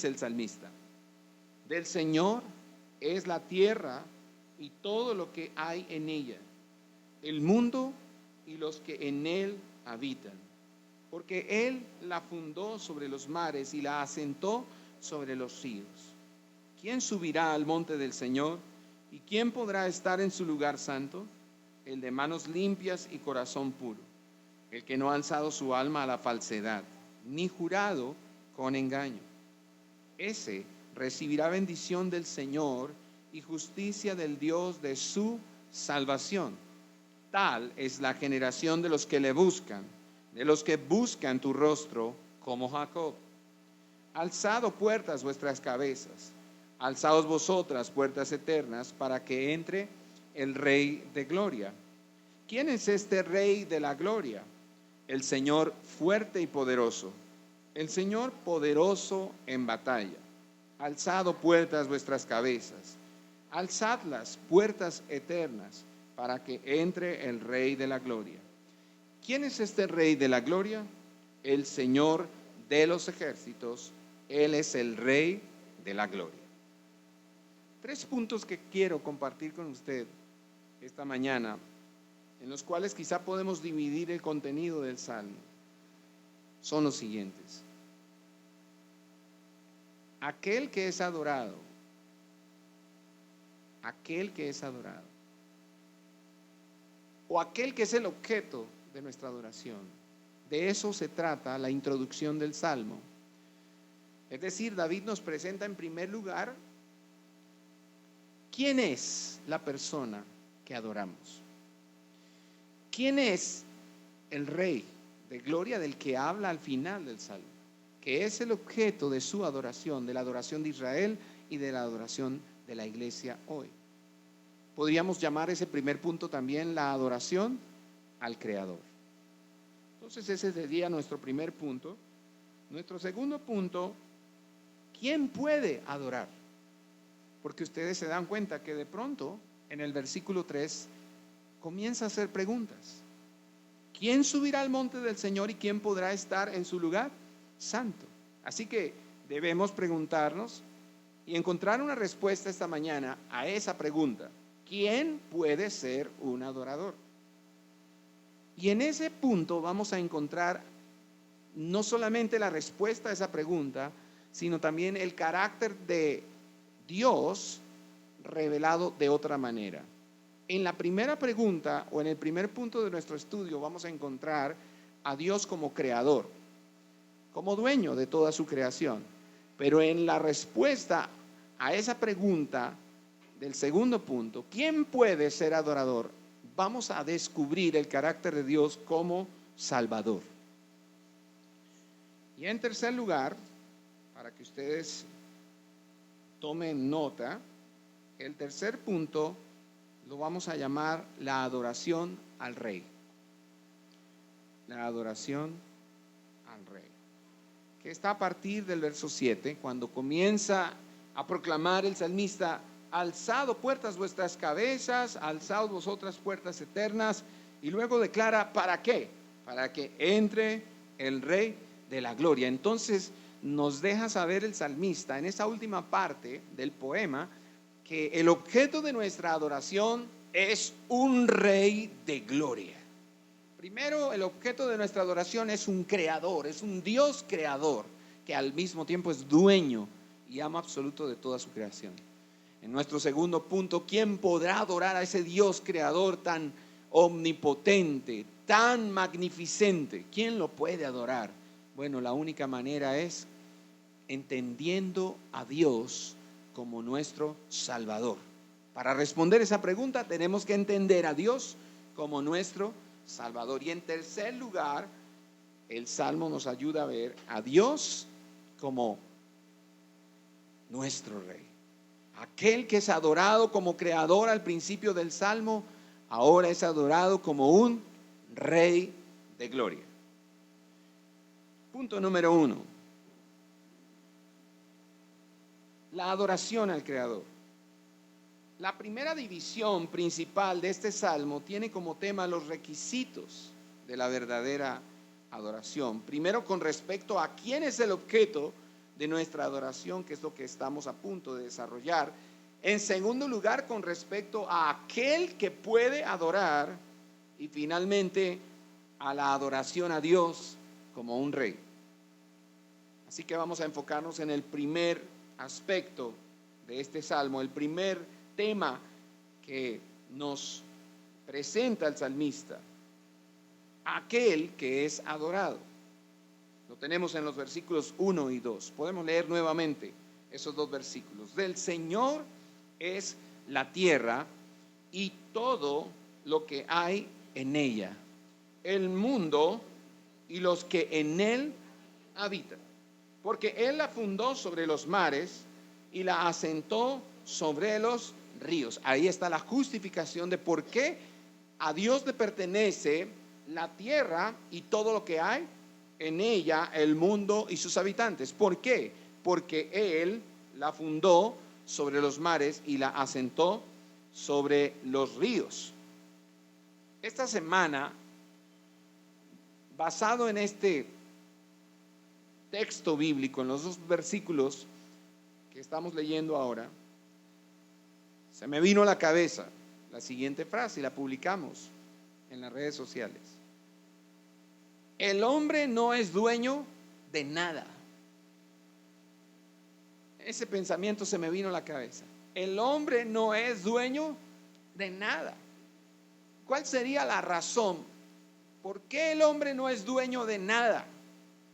dice el salmista: del Señor es la tierra y todo lo que hay en ella, el mundo y los que en él habitan. Porque Él la fundó sobre los mares y la asentó sobre los ríos. ¿Quién subirá al monte del Señor? ¿Y quién podrá estar en su lugar santo? El de manos limpias y corazón puro, el que no ha alzado su alma a la falsedad, ni jurado con engaño. Ese recibirá bendición del Señor y justicia del Dios de su salvación. Tal es la generación de los que le buscan, de los que buscan tu rostro, como Jacob. Alzad, oh puertas, vuestras cabezas, alzaos vosotras, puertas eternas, para que entre el Rey de gloria. ¿Quién es este Rey de la gloria? El Señor fuerte y poderoso, el Señor poderoso en batalla. Alzad, oh puertas, vuestras cabezas, alzadlas, puertas eternas, para que entre el Rey de la gloria. ¿Quién es este Rey de la gloria? El Señor de los ejércitos. Él es el Rey de la gloria. 3 puntos que quiero compartir con usted esta mañana, en los cuales quizá podemos dividir el contenido del Salmo, son los siguientes. Aquel que es adorado, o aquel que es el objeto de nuestra adoración. De eso se trata la introducción del Salmo. Es decir, David nos presenta en primer lugar quién es la persona que adoramos. ¿Quién es el Rey de gloria del que habla al final del Salmo? Que es el objeto de su adoración, de la adoración de Israel y de la adoración de la iglesia hoy. Podríamos llamar ese primer punto también la adoración al Creador. Entonces ese sería nuestro primer punto. Nuestro segundo punto: ¿quién puede adorar? Porque ustedes se dan cuenta que de pronto en el versículo 3 comienza a hacer preguntas. ¿Quién subirá al monte del Señor y quién podrá estar en su lugar santo? Así que debemos preguntarnos y encontrar una respuesta esta mañana a esa pregunta: ¿quién puede ser un adorador? Y en ese punto vamos a encontrar no solamente la respuesta a esa pregunta, sino también el carácter de Dios revelado de otra manera. En la primera pregunta, o en el primer punto de nuestro estudio, vamos a encontrar a Dios como creador, como dueño de toda su creación. Pero en la respuesta a esa pregunta del segundo punto, ¿quién puede ser adorador?, vamos a descubrir el carácter de Dios como Salvador. Y en tercer lugar, para que ustedes tomen nota, el tercer punto lo vamos a llamar la adoración al Rey. La adoración al Rey, que está a partir del verso 7, cuando comienza a proclamar el salmista: alzad, oh puertas, vuestras cabezas, alzad vosotras, puertas eternas, y luego declara: ¿para qué? Para que entre el Rey de la gloria. Entonces nos deja saber el salmista en esa última parte del poema que el objeto de nuestra adoración es un Rey de gloria. Primero, el objeto de nuestra adoración es un creador, es un Dios creador, que al mismo tiempo es dueño y amo absoluto de toda su creación. En nuestro segundo punto, ¿quién podrá adorar a ese Dios creador tan omnipotente, tan magnificente? ¿Quién lo puede adorar? Bueno, la única manera es entendiendo a Dios como nuestro Salvador. Para responder esa pregunta tenemos que entender a Dios como nuestro Salvador. Y en tercer lugar, el Salmo nos ayuda a ver a Dios como nuestro Rey. Aquel que es adorado como creador al principio del Salmo, ahora es adorado como un Rey de gloria. Punto número 1. La adoración al Creador. La primera división principal de este Salmo tiene como tema los requisitos de la verdadera adoración. Primero, con respecto a quién es el objeto de nuestra adoración, que es lo que estamos a punto de desarrollar. En segundo lugar, con respecto a aquel que puede adorar. Y finalmente, a la adoración a Dios como un rey. Así que vamos a enfocarnos en el primer aspecto de este salmo, el primer tema que nos presenta el salmista, aquel que es adorado. Lo tenemos en los versículos 1 y 2. Podemos leer nuevamente esos dos versículos. Del Señor es la tierra y todo lo que hay en ella, el mundo y los que en él habitan. Porque Él la fundó sobre los mares y la asentó sobre los ríos. Ahí está la justificación de por qué a Dios le pertenece la tierra y todo lo que hay en ella, el mundo y sus habitantes. ¿Por qué? Porque Él la fundó sobre los mares y la asentó sobre los ríos. Esta semana, basado en este texto bíblico, en los dos versículos que estamos leyendo ahora, se me vino a la cabeza la siguiente frase y la publicamos en las redes sociales. El hombre no es dueño de nada. Ese pensamiento se me vino a la cabeza. El hombre no es dueño de nada. ¿Cuál sería la razón? ¿Por qué el hombre no es dueño de nada?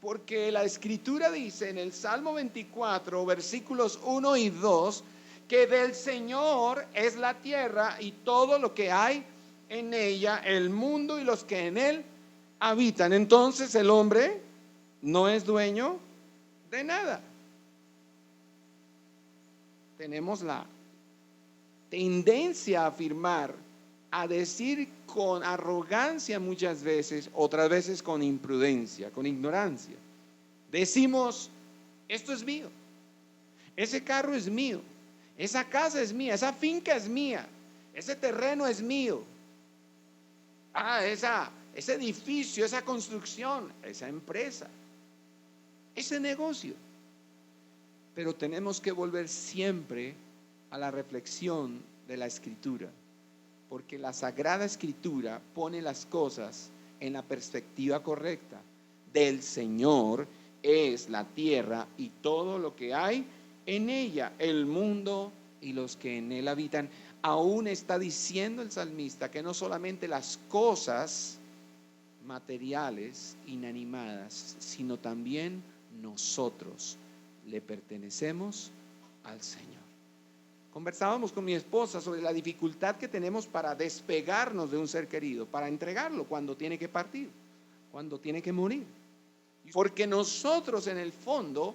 Porque la Escritura dice en el Salmo 24, versículos 1 y 2, que del Señor es la tierra y todo lo que hay en ella, el mundo y los que en él habitan. Entonces el hombre no es dueño de nada. Tenemos la tendencia a afirmar, a decir con arrogancia muchas veces, otras veces con imprudencia, con ignorancia. Decimos, esto es mío, ese carro es mío, esa casa es mía, esa finca es mía, ese terreno es mío. Ese edificio, esa construcción, esa empresa, ese negocio. Pero tenemos que volver siempre a la reflexión de la Escritura, porque la Sagrada Escritura pone las cosas en la perspectiva correcta. Del Señor es la tierra y todo lo que hay en ella, el mundo y los que en él habitan. Aún está diciendo el salmista que no solamente las cosas materiales, inanimadas, sino también nosotros le pertenecemos al Señor. Conversábamos con mi esposa sobre la dificultad que tenemos para despegarnos de un ser querido, para entregarlo cuando tiene que partir, cuando tiene que morir. Porque nosotros en el fondo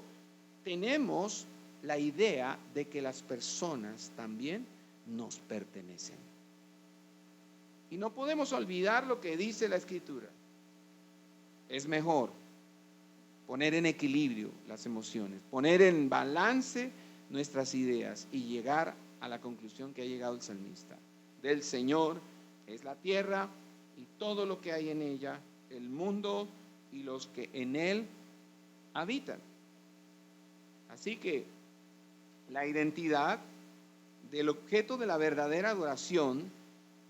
tenemos la idea de que las personas también nos pertenecen. Y no podemos olvidar lo que dice la Escritura. Es mejor poner en equilibrio las emociones, poner en balance nuestras ideas y llegar a la conclusión que ha llegado el salmista. Del Señor es la tierra y todo lo que hay en ella, el mundo y los que en él habitan. Así que la identidad del objeto de la verdadera adoración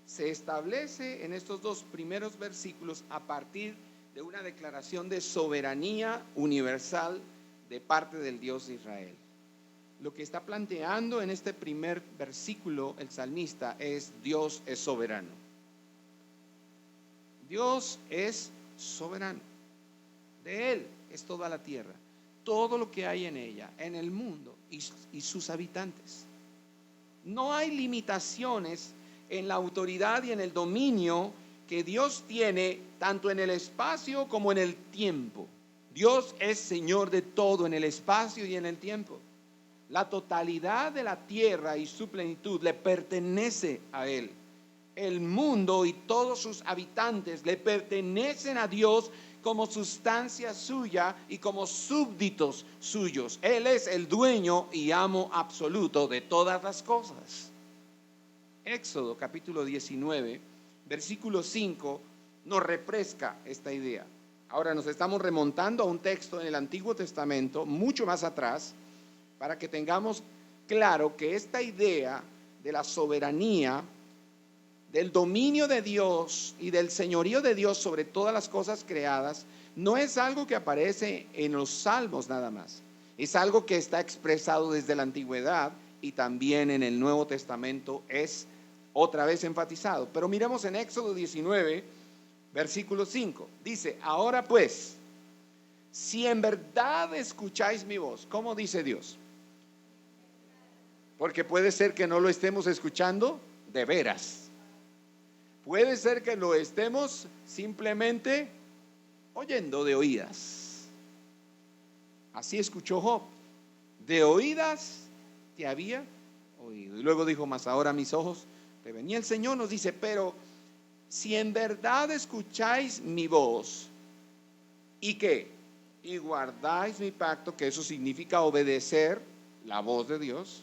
se establece en estos dos primeros versículos a partir de una declaración de soberanía universal de parte del Dios de Israel. Lo que está planteando en este primer versículo el salmista es: Dios es soberano. Dios es soberano. De Él es toda la tierra, todo lo que hay en ella, en el mundo y sus habitantes. No hay limitaciones en la autoridad y en el dominio que Dios tiene tanto en el espacio como en el tiempo. Dios es Señor de todo en el espacio y en el tiempo. La totalidad de la tierra y su plenitud le pertenece a Él. El mundo y todos sus habitantes le pertenecen a Dios como sustancia suya y como súbditos suyos. Él es el dueño y amo absoluto de todas las cosas. Éxodo capítulo 19, versículo 5 nos refresca esta idea. Ahora nos estamos remontando a un texto en el Antiguo Testamento, mucho más atrás, para que tengamos claro que esta idea de la soberanía, del dominio de Dios y del señorío de Dios sobre todas las cosas creadas, no es algo que aparece en los Salmos nada más. Es algo que está expresado desde la antigüedad y también en el Nuevo Testamento es otra vez enfatizado. Pero miremos en Éxodo 19, versículo 5. Dice, ahora pues, si en verdad escucháis mi voz, ¿cómo dice Dios? Porque puede ser que no lo estemos escuchando de veras. Puede ser que lo estemos simplemente oyendo de oídas. Así escuchó Job. De oídas te había oído. Y luego dijo, mas ahora mis ojos te ven. Y el Señor nos dice, pero si en verdad escucháis mi voz, ¿y qué? Y guardáis mi pacto, que eso significa obedecer la voz de Dios,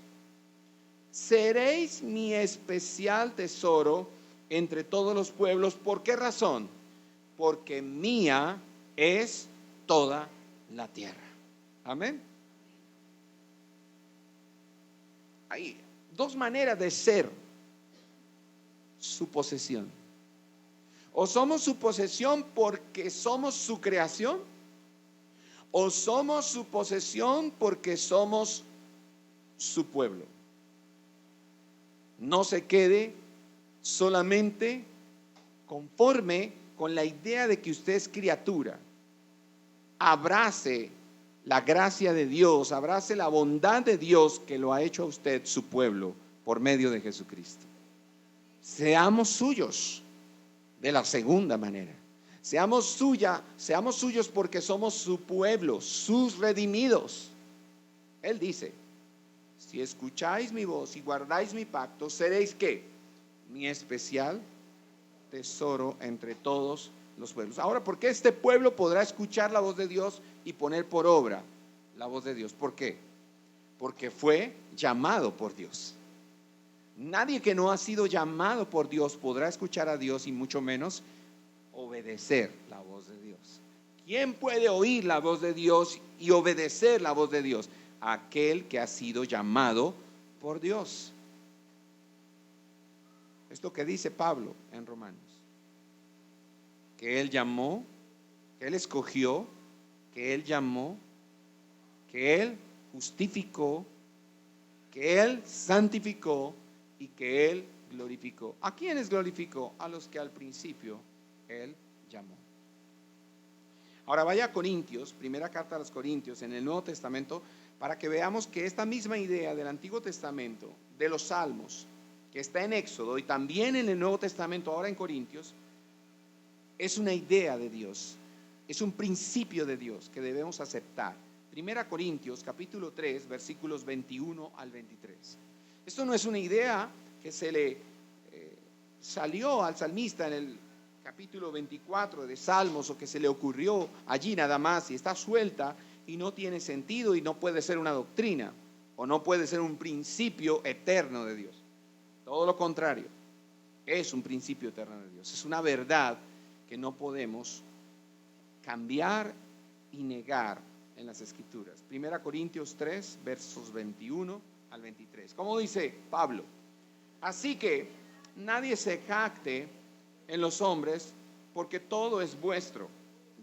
seréis mi especial tesoro entre todos los pueblos. ¿Por qué razón? Porque mía es toda la tierra. Amén. Hay dos maneras de ser su posesión. O somos su posesión porque somos su creación, o somos su posesión porque somos su pueblo. No se quede solamente conforme con la idea de que usted es criatura. Abrace la gracia de Dios, abrace la bondad de Dios que lo ha hecho a usted su pueblo por medio de Jesucristo. Seamos suyos de la segunda manera. Seamos suyos porque somos su pueblo, sus redimidos. Él dice, si escucháis mi voz y guardáis mi pacto, seréis ¿qué? Mi especial tesoro entre todos los pueblos. Ahora, ¿por qué este pueblo podrá escuchar la voz de Dios y poner por obra la voz de Dios? ¿Por qué? Porque fue llamado por Dios. Nadie que no ha sido llamado por Dios podrá escuchar a Dios y mucho menos obedecer la voz de Dios. ¿Quién puede oír la voz de Dios y obedecer la voz de Dios? Aquel que ha sido llamado por Dios. Es lo que dice Pablo en Romanos. Que Él llamó, que Él escogió, que Él llamó, que Él justificó, que Él santificó y que Él glorificó. ¿A quiénes glorificó? A los que al principio Él llamó. Ahora vaya a Corintios, primera carta a los Corintios en el Nuevo Testamento, para que veamos que esta misma idea del Antiguo Testamento, de los Salmos, que está en Éxodo y también en el Nuevo Testamento, ahora en Corintios, es una idea de Dios, es un principio de Dios que debemos aceptar. Primera Corintios, capítulo 3, versículos 21 al 23. Esto no es una idea que se le salió al salmista en el capítulo 24 de Salmos o que se le ocurrió allí nada más y está suelta y no tiene sentido y no puede ser una doctrina o no puede ser un principio eterno de Dios. Todo lo contrario, es un principio eterno de Dios, es una verdad que no podemos cambiar y negar en las Escrituras. Primera Corintios 3, versos 21 al 23. ¿Cómo dice Pablo? Así que nadie se jacte en los hombres, porque todo es vuestro,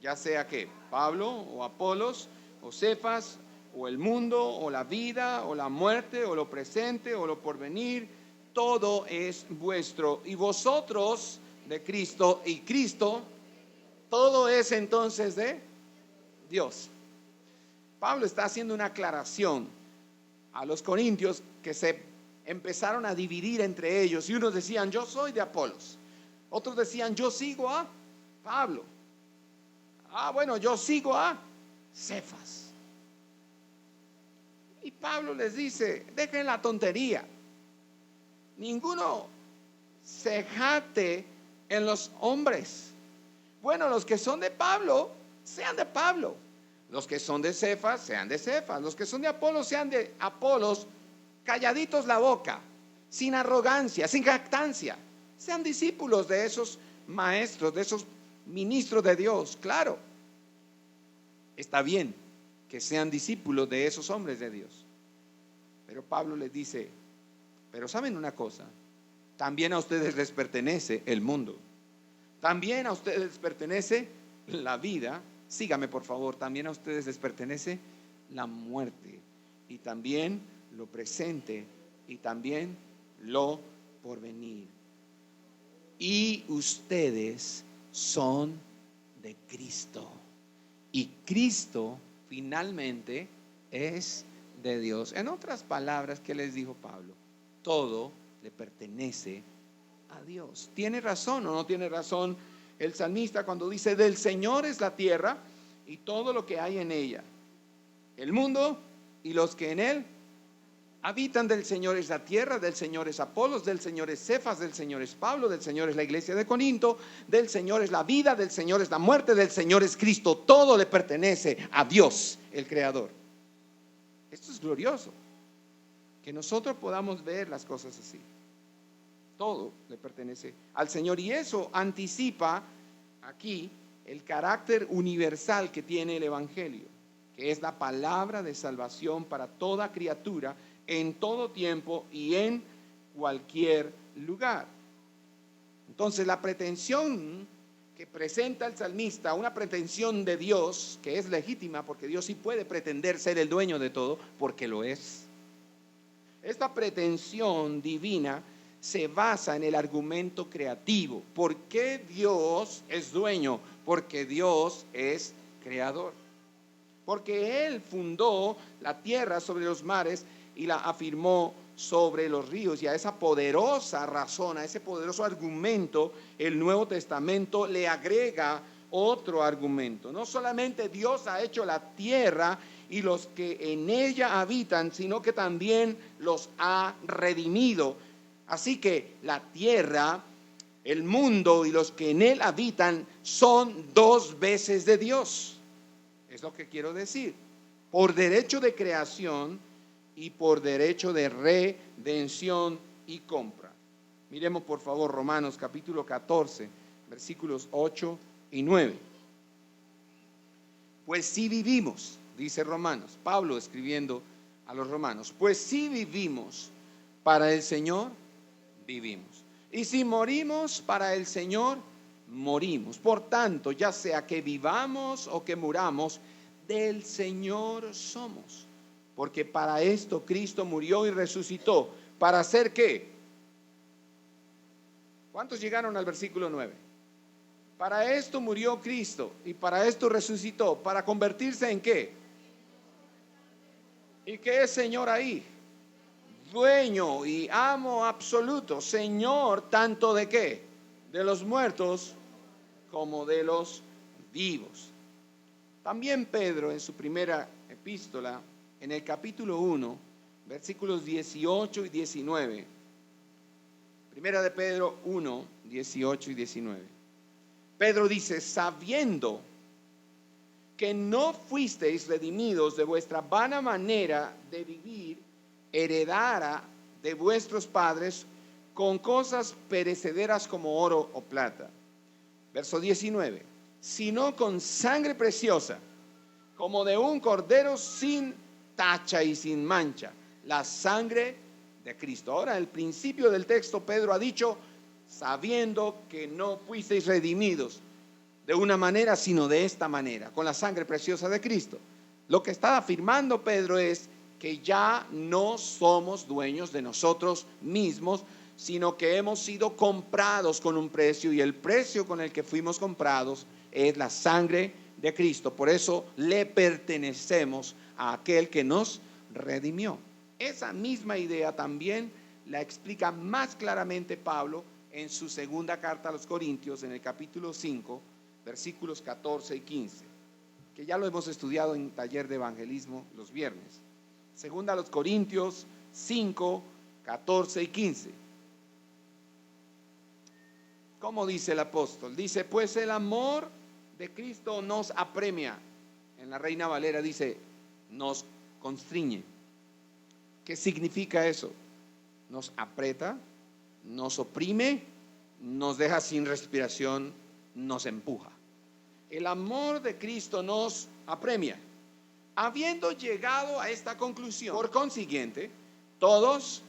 ya sea que Pablo o Apolos o Cefas o el mundo o la vida o la muerte o lo presente o lo porvenir, todo es vuestro y vosotros de Cristo y Cristo, todo es entonces de Dios. Pablo está haciendo una aclaración a los corintios que se empezaron a dividir entre ellos y unos decían yo soy de Apolos, otros decían yo sigo a Pablo, bueno, yo sigo a Cefas. Y Pablo les dice, dejen la tontería, ninguno se jacte en los hombres. Bueno, los que son de Pablo, sean de Pablo. Los que son de Cefas, sean de Cefas. Los que son de Apolos, sean de Apolos, calladitos la boca, sin arrogancia, sin jactancia. Sean discípulos de esos maestros, de esos ministros de Dios, claro. Está bien que sean discípulos de esos hombres de Dios. Pero Pablo les dice, pero ¿saben una cosa? También a ustedes les pertenece el mundo. También a ustedes les pertenece la vida. Sígame por favor. También a ustedes les pertenece la muerte. Y también lo presente. Y también lo porvenir. Y ustedes son de Cristo. Y Cristo finalmente es de Dios. En otras palabras, ¿qué les dijo Pablo? Todo le pertenece a Dios. ¿Tiene razón o no tiene razón el salmista cuando dice: del Señor es la tierra y todo lo que hay en ella, el mundo y los que en él habitan? Del Señor es la tierra, del Señor es Apolos, del Señor es Cefas, del Señor es Pablo, del Señor es la iglesia de Corinto, del Señor es la vida, del Señor es la muerte, del Señor es Cristo. Todo le pertenece a Dios, el Creador. Esto es glorioso, que nosotros podamos ver las cosas así. Todo le pertenece al Señor, y eso anticipa aquí el carácter universal que tiene el Evangelio, que es la palabra de salvación para toda criatura, en todo tiempo y en cualquier lugar. Entonces la pretensión que presenta el salmista, una pretensión de Dios que es legítima, porque Dios sí puede pretender ser el dueño de todo, porque lo es. Esta pretensión divina se basa en el argumento creativo. ¿Por qué Dios es dueño? Porque Dios es creador. Porque Él fundó la tierra sobre los mares y la afirmó sobre los ríos. Y a esa poderosa razón, a ese poderoso argumento, el Nuevo Testamento le agrega otro argumento. No solamente Dios ha hecho la tierra y los que en ella habitan, sino que también los ha redimido. Así que la tierra, el mundo y los que en él habitan son dos veces de Dios. Es lo que quiero decir. Por derecho de creación y por derecho de redención y compra. Miremos por favor Romanos capítulo 14, versículos 8 y 9. Pues si vivimos, dice Romanos, Pablo escribiendo a los romanos, pues si vivimos para el Señor, vivimos. Y si morimos para el Señor, morimos. Por tanto, ya sea que vivamos o que muramos, del Señor somos. Porque para esto Cristo murió y resucitó. ¿Para hacer qué? ¿Cuántos llegaron al versículo 9? Para esto murió Cristo y para esto resucitó. ¿Para convertirse en qué? ¿Y qué es Señor ahí? Dueño y amo absoluto. Señor, tanto de qué? De los muertos como de los vivos. También Pedro en su primera epístola, en el capítulo 1, versículos 18 y 19. Primera de Pedro 1, 18 y 19. Pedro dice: sabiendo que no fuisteis redimidos de vuestra vana manera de vivir, heredada de vuestros padres, con cosas perecederas como oro o plata. Verso 19. Sino con sangre preciosa, como de un cordero sin tacha y sin mancha, la sangre de Cristo. Ahora, al principio del texto, Pedro ha dicho: sabiendo que no fuisteis redimidos de una manera, sino de esta manera, con la sangre preciosa de Cristo. Lo que está afirmando Pedro es que ya no somos dueños de nosotros mismos, sino que hemos sido comprados con un precio, y el precio con el que fuimos comprados es la sangre de Cristo. Por eso le pertenecemos a aquel que nos redimió. Esa misma idea también la explica más claramente Pablo en su segunda carta a los Corintios, en el capítulo 5, versículos 14 y 15, que ya lo hemos estudiado en taller de evangelismo los viernes. Segunda a los Corintios 5, 14 y 15. ¿Cómo dice el apóstol? Dice: pues el amor de Cristo nos apremia. En la Reina Valera dice: nos constriñe. ¿Qué significa eso? Nos aprieta, nos oprime, nos deja sin respiración, nos empuja. El amor de Cristo nos apremia. Habiendo llegado a esta conclusión, por consiguiente, todos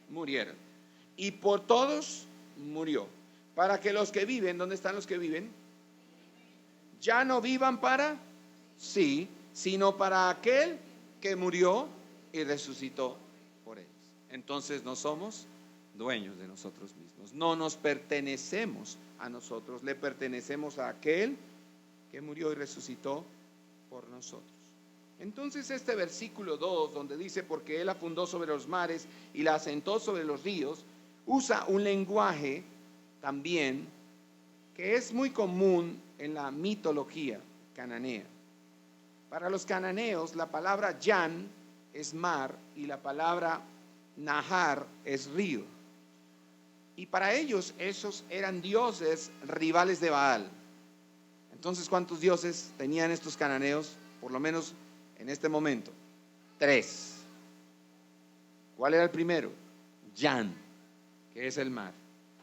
murieron. Y por todos murió. Para que los que viven, ¿dónde están los que viven? Ya no vivan para sí, sino para aquel que murió y resucitó por ellos. Entonces no somos dueños de nosotros mismos. No nos pertenecemos a nosotros, le pertenecemos a aquel que murió y resucitó por nosotros. Entonces este versículo 2, donde dice, porque Él la fundó sobre los mares y la asentó sobre los ríos, usa un lenguaje también que es muy común en la mitología cananea. Para los cananeos, la palabra Yan es mar y la palabra Nahar es río. Y para ellos, esos eran dioses rivales de Baal. Entonces, ¿cuántos dioses tenían estos cananeos? Por lo menos en este momento, 3. ¿Cuál era el primero? Yan, que es el mar.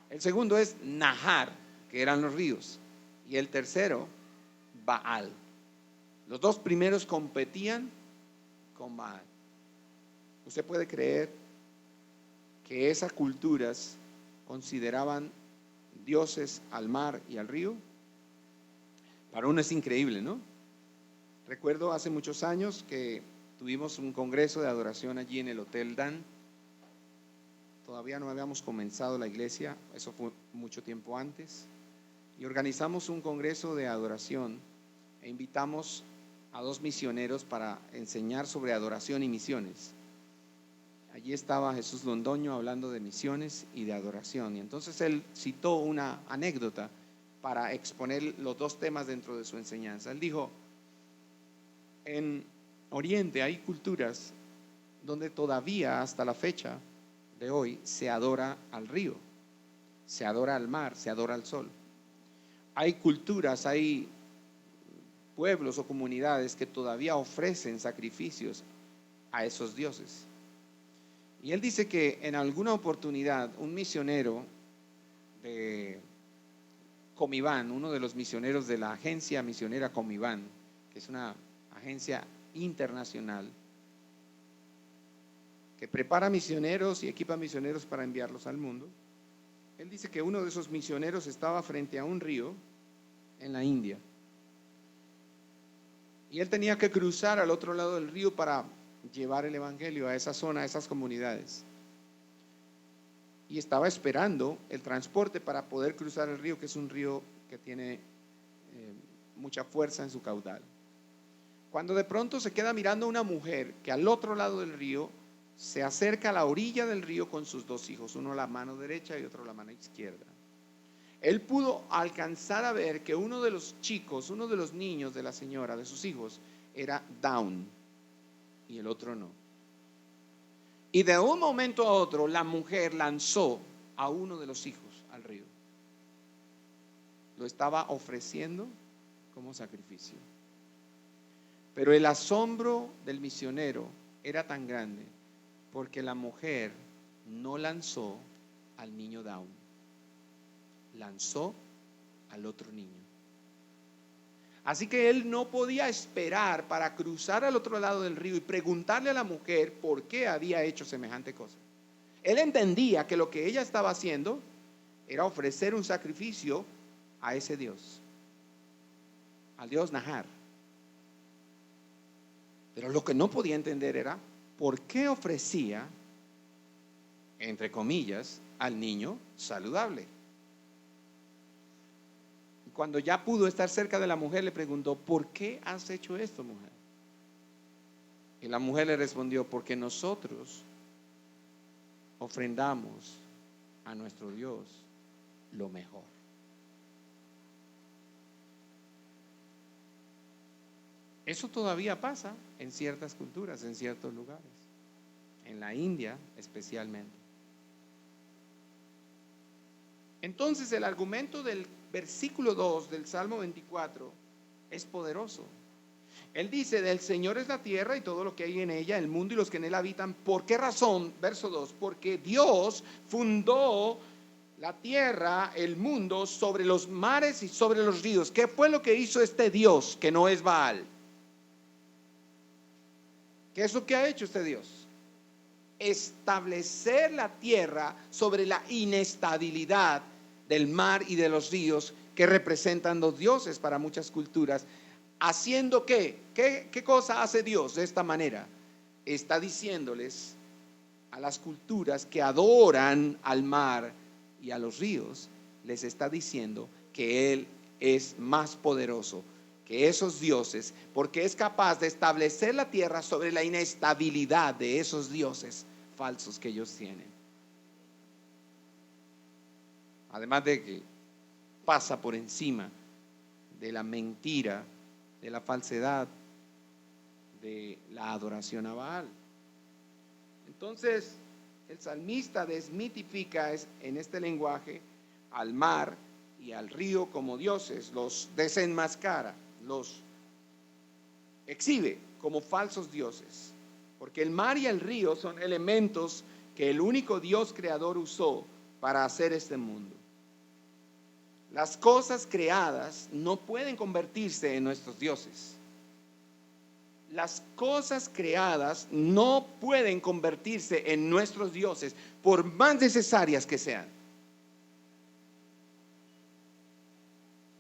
El segundo es Nahar, que eran los ríos. Y el tercero, Baal. Los dos primeros competían con Baal. ¿Usted puede creer que esas culturas consideraban dioses al mar y al río? Para uno es increíble, ¿no? Recuerdo hace muchos años que tuvimos un congreso de adoración allí en el Hotel Dan. Todavía no habíamos comenzado la iglesia, eso fue mucho tiempo antes. Y organizamos un congreso de adoración e invitamos a 2 misioneros para enseñar sobre adoración y misiones. Allí estaba Jesús Londoño hablando de misiones y de adoración. Y entonces él citó una anécdota para exponer los 2 temas dentro de su enseñanza. Él dijo, en Oriente hay culturas donde todavía hasta la fecha de hoy se adora al río, se adora al mar, se adora al sol. Hay culturas, hay pueblos o comunidades que todavía ofrecen sacrificios a esos dioses. Y él dice que en alguna oportunidad un misionero de Comiván, uno de los misioneros de la agencia misionera Comiván, que es una agencia internacional que prepara misioneros y equipa misioneros para enviarlos al mundo. Él dice que uno de esos misioneros estaba frente a un río en la India y él tenía que cruzar al otro lado del río para llevar el evangelio a esa zona, a esas comunidades, y estaba esperando el transporte para poder cruzar el río, que es un río que tiene mucha fuerza en su caudal. Cuando de pronto se queda mirando a una mujer que al otro lado del río se acerca a la orilla del río con sus 2 hijos, uno a la mano derecha y otro a la mano izquierda. Él pudo alcanzar a ver que uno de los chicos, uno de los niños de la señora, de sus hijos, era Down y el otro no. Y de un momento a otro la mujer lanzó a uno de los hijos al río. Lo estaba ofreciendo como sacrificio. Pero el asombro del misionero era tan grande porque la mujer no lanzó al niño Down, lanzó al otro niño. Así que él no podía esperar para cruzar al otro lado del río y preguntarle a la mujer por qué había hecho semejante cosa. Él entendía que lo que ella estaba haciendo era ofrecer un sacrificio a ese Dios, al Dios Nahar. Pero lo que no podía entender era por qué ofrecía, entre comillas, al niño saludable. Cuando ya pudo estar cerca de la mujer, le preguntó, ¿por qué has hecho esto, mujer? Y la mujer le respondió, porque nosotros ofrendamos a nuestro Dios lo mejor. Eso todavía pasa en ciertas culturas, en ciertos lugares, en la India especialmente. Entonces el argumento del versículo 2 del Salmo 24 es poderoso. Él dice, del Señor es la tierra y todo lo que hay en ella, el mundo y los que en él habitan. ¿Por qué razón? Verso 2, porque Dios fundó la tierra, el mundo, sobre los mares y sobre los ríos. ¿Qué fue lo que hizo este Dios que no es Baal? ¿Qué es lo que ha hecho este Dios? Establecer la tierra sobre la inestabilidad del mar y de los ríos, que representan los dioses para muchas culturas. Haciendo ¿qué cosa hace Dios de esta manera? Está diciéndoles a las culturas que adoran al mar y a los ríos, les está diciendo que Él es más poderoso que esos dioses, porque es capaz de establecer la tierra sobre la inestabilidad de esos dioses falsos que ellos tienen. Además de que pasa por encima de la mentira, de la falsedad, de la adoración a Baal. Entonces, el salmista desmitifica en este lenguaje al mar y al río como dioses, los desenmascara, los exhibe como falsos dioses, porque el mar y el río son elementos que el único Dios creador usó para hacer este mundo. Las cosas creadas no pueden convertirse en nuestros dioses. Las cosas creadas no pueden convertirse en nuestros dioses, por más necesarias que sean.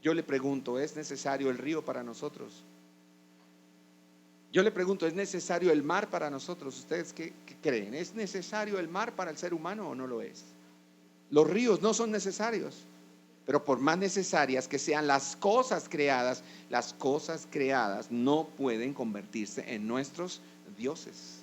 Yo le pregunto, ¿es necesario el río para nosotros? Yo le pregunto, ¿es necesario el mar para nosotros? ¿Ustedes qué creen? ¿Es necesario el mar para el ser humano o no lo es? Los ríos no son necesarios, pero por más necesarias que sean las cosas creadas no pueden convertirse en nuestros dioses.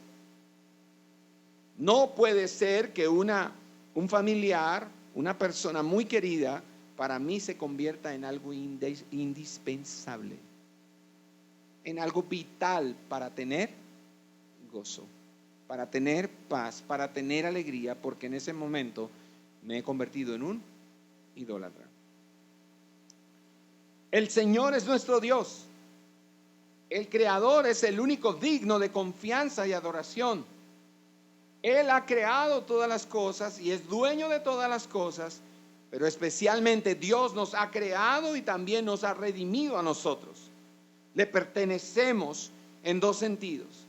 No puede ser que un familiar, una persona muy querida, para mí se convierta en algo indispensable, en algo vital para tener gozo, para tener paz, para tener alegría, porque en ese momento me he convertido en un idólatra. El Señor es nuestro Dios. El Creador es el único digno de confianza y adoración. Él ha creado todas las cosas y es dueño de todas las cosas, pero especialmente Dios nos ha creado y también nos ha redimido a nosotros. Le pertenecemos en dos sentidos,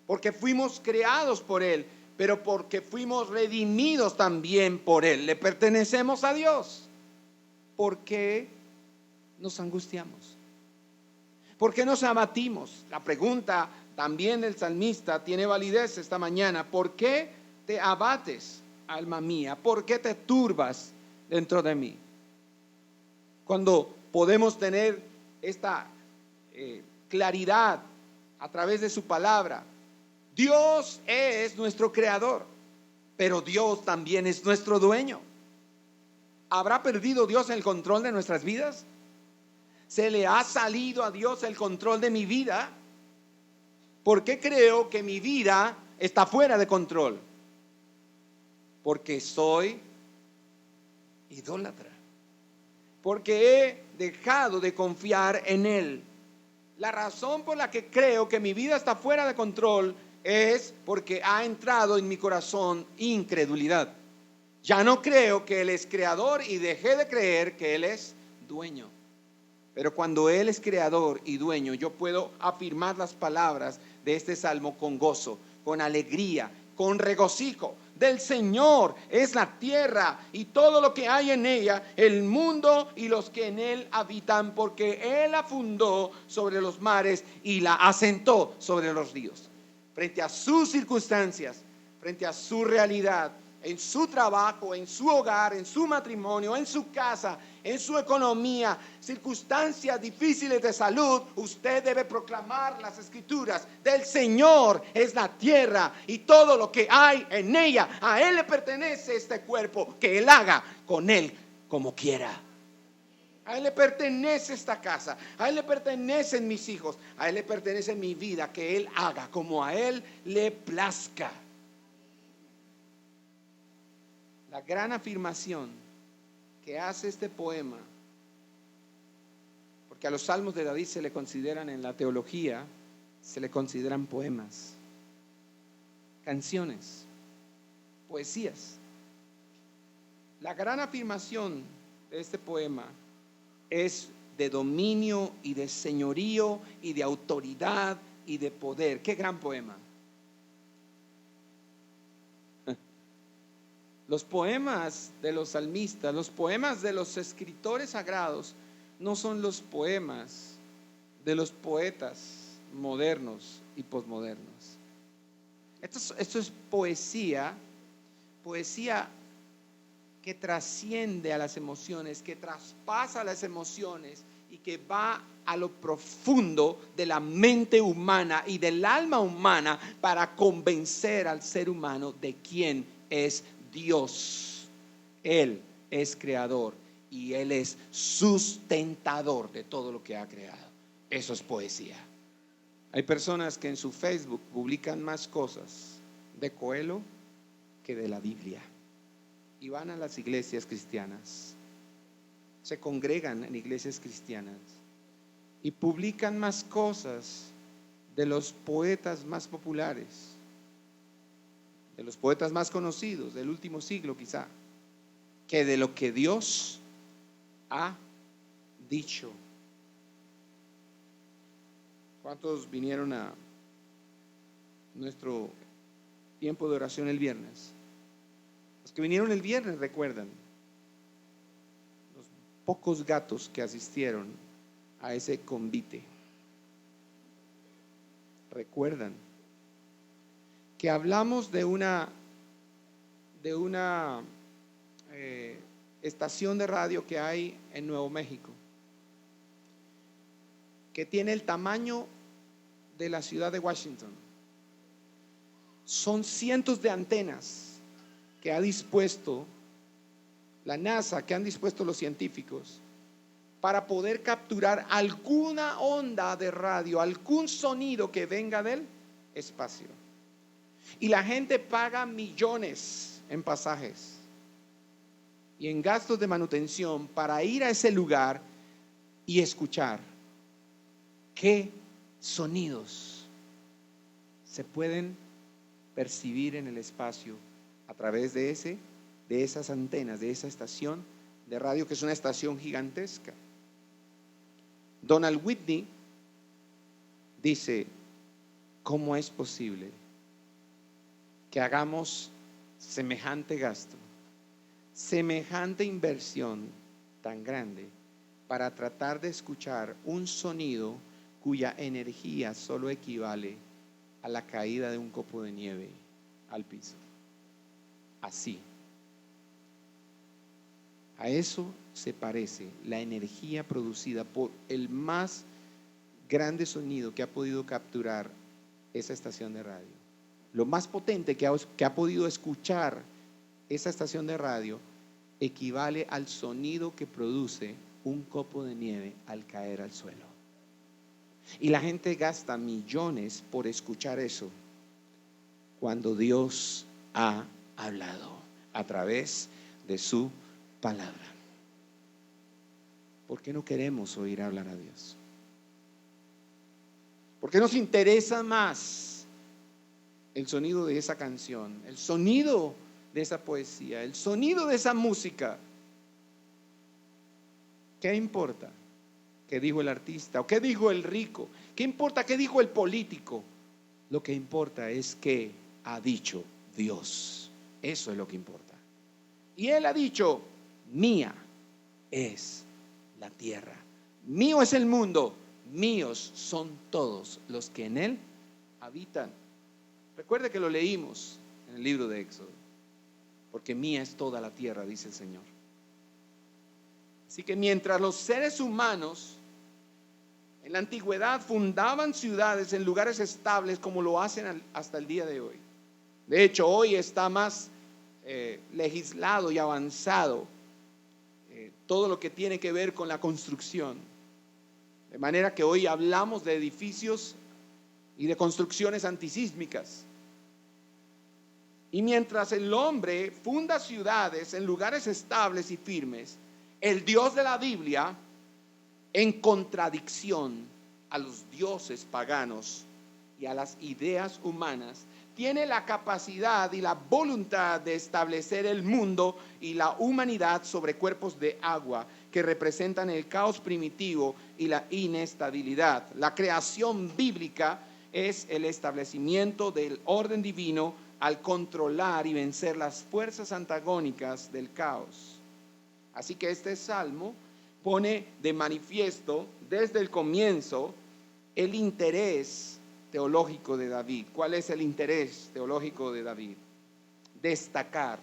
porque fuimos creados por Él, pero porque fuimos redimidos también por Él. Le pertenecemos a Dios. ¿Por qué nos angustiamos? ¿Por qué nos abatimos? La pregunta también del salmista tiene validez esta mañana. ¿Por qué te abates, alma mía? ¿Por qué te turbas dentro de mí? Cuando podemos tener esta claridad a través de su palabra. Dios es nuestro creador, pero Dios también es nuestro dueño. ¿Habrá perdido Dios el control de nuestras vidas? ¿Se le ha salido a Dios el control de mi vida? ¿Por qué creo que mi vida está fuera de control? Porque soy idólatra. Porque he dejado de confiar en Él. La razón por la que creo que mi vida está fuera de control es porque ha entrado en mi corazón incredulidad. Ya no creo que Él es creador y dejé de creer que Él es dueño. Pero cuando Él es creador y dueño, yo puedo afirmar las palabras de este salmo con gozo, con alegría, con regocijo. Del Señor es la tierra y todo lo que hay en ella, el mundo y los que en él habitan, porque Él la fundó sobre los mares y la asentó sobre los ríos. Frente a sus circunstancias, frente a su realidad, en su trabajo, en su hogar, en su matrimonio, en su casa, en su economía, circunstancias difíciles de salud, usted debe proclamar las escrituras. Del Señor es la tierra y todo lo que hay en ella. A Él le pertenece este cuerpo, que Él haga con él como quiera. A Él le pertenece esta casa, a Él le pertenecen mis hijos, a Él le pertenece mi vida, que Él haga como a Él le plazca. La gran afirmación que hace este poema, porque a los salmos de David se le consideran en la teología, se le consideran poemas, canciones, poesías. La gran afirmación de este poema es de dominio y de señorío y de autoridad y de poder. ¡Qué gran poema! Los poemas de los salmistas, los poemas de los escritores sagrados, no son los poemas de los poetas modernos y posmodernos. Esto es poesía que trasciende a las emociones, que traspasa las emociones y que va a lo profundo de la mente humana y del alma humana para convencer al ser humano de quién es Dios. Él es creador y Él es sustentador de todo lo que ha creado. Eso es poesía. Hay personas que en su Facebook publican más cosas de Coelho que de la Biblia. Y van a las iglesias cristianas, se congregan en iglesias cristianas y publican más cosas de los poetas más populares, de los poetas más conocidos del último siglo quizá, que de lo que Dios ha dicho. ¿Cuántos vinieron a nuestro tiempo de oración el viernes? Los que vinieron el viernes recuerdan los pocos gatos que asistieron a ese convite. Recuerdan que hablamos de una estación de radio que hay en Nuevo México, que tiene el tamaño de la ciudad de Washington. Son cientos de antenas que ha dispuesto la NASA, que han dispuesto los científicos para poder capturar alguna onda de radio, algún sonido que venga del espacio. Y la gente paga millones en pasajes y en gastos de manutención para ir a ese lugar y escuchar qué sonidos se pueden percibir en el espacio a través de esas antenas, de esa estación de radio, que es una estación gigantesca. Donald Whitney dice: ¿cómo es posible que hagamos semejante gasto, semejante inversión tan grande para tratar de escuchar un sonido cuya energía solo equivale a la caída de un copo de nieve al piso? Así. A eso se parece la energía producida por el más grande sonido que ha podido capturar esa estación de radio. Lo más potente que ha podido escuchar esa estación de radio equivale al sonido que produce un copo de nieve al caer al suelo. Y la gente gasta millones por escuchar eso, cuando Dios ha hablado a través de su palabra. ¿Por qué no queremos oír hablar a Dios? ¿Por qué nos interesa más el sonido de esa canción, el sonido de esa poesía, el sonido de esa música? ¿Qué importa qué dijo el artista o qué dijo el rico? ¿Qué importa qué dijo el político? Lo que importa es qué ha dicho Dios. Eso es lo que importa. Y Él ha dicho: mía es la tierra, mío es el mundo, míos son todos los que en él habitan. Recuerde que lo leímos en el libro de Éxodo. Porque mía es toda la tierra, dice el Señor. Así que mientras los seres humanos en la antigüedad fundaban ciudades en lugares estables, como lo hacen hasta el día de hoy. De hecho, hoy está más legislado y avanzado todo lo que tiene que ver con la construcción. De manera que hoy hablamos de edificios y de construcciones antisísmicas. Y mientras el hombre funda ciudades en lugares estables y firmes, el Dios de la Biblia, en contradicción a los dioses paganos y a las ideas humanas, tiene la capacidad y la voluntad de establecer el mundo y la humanidad sobre cuerpos de agua que representan el caos primitivo y la inestabilidad. La creación bíblica es el establecimiento del orden divino al controlar y vencer las fuerzas antagónicas del caos. Así que este salmo pone de manifiesto desde el comienzo el interés teológico de David. ¿Cuál es el interés teológico de David? Destacar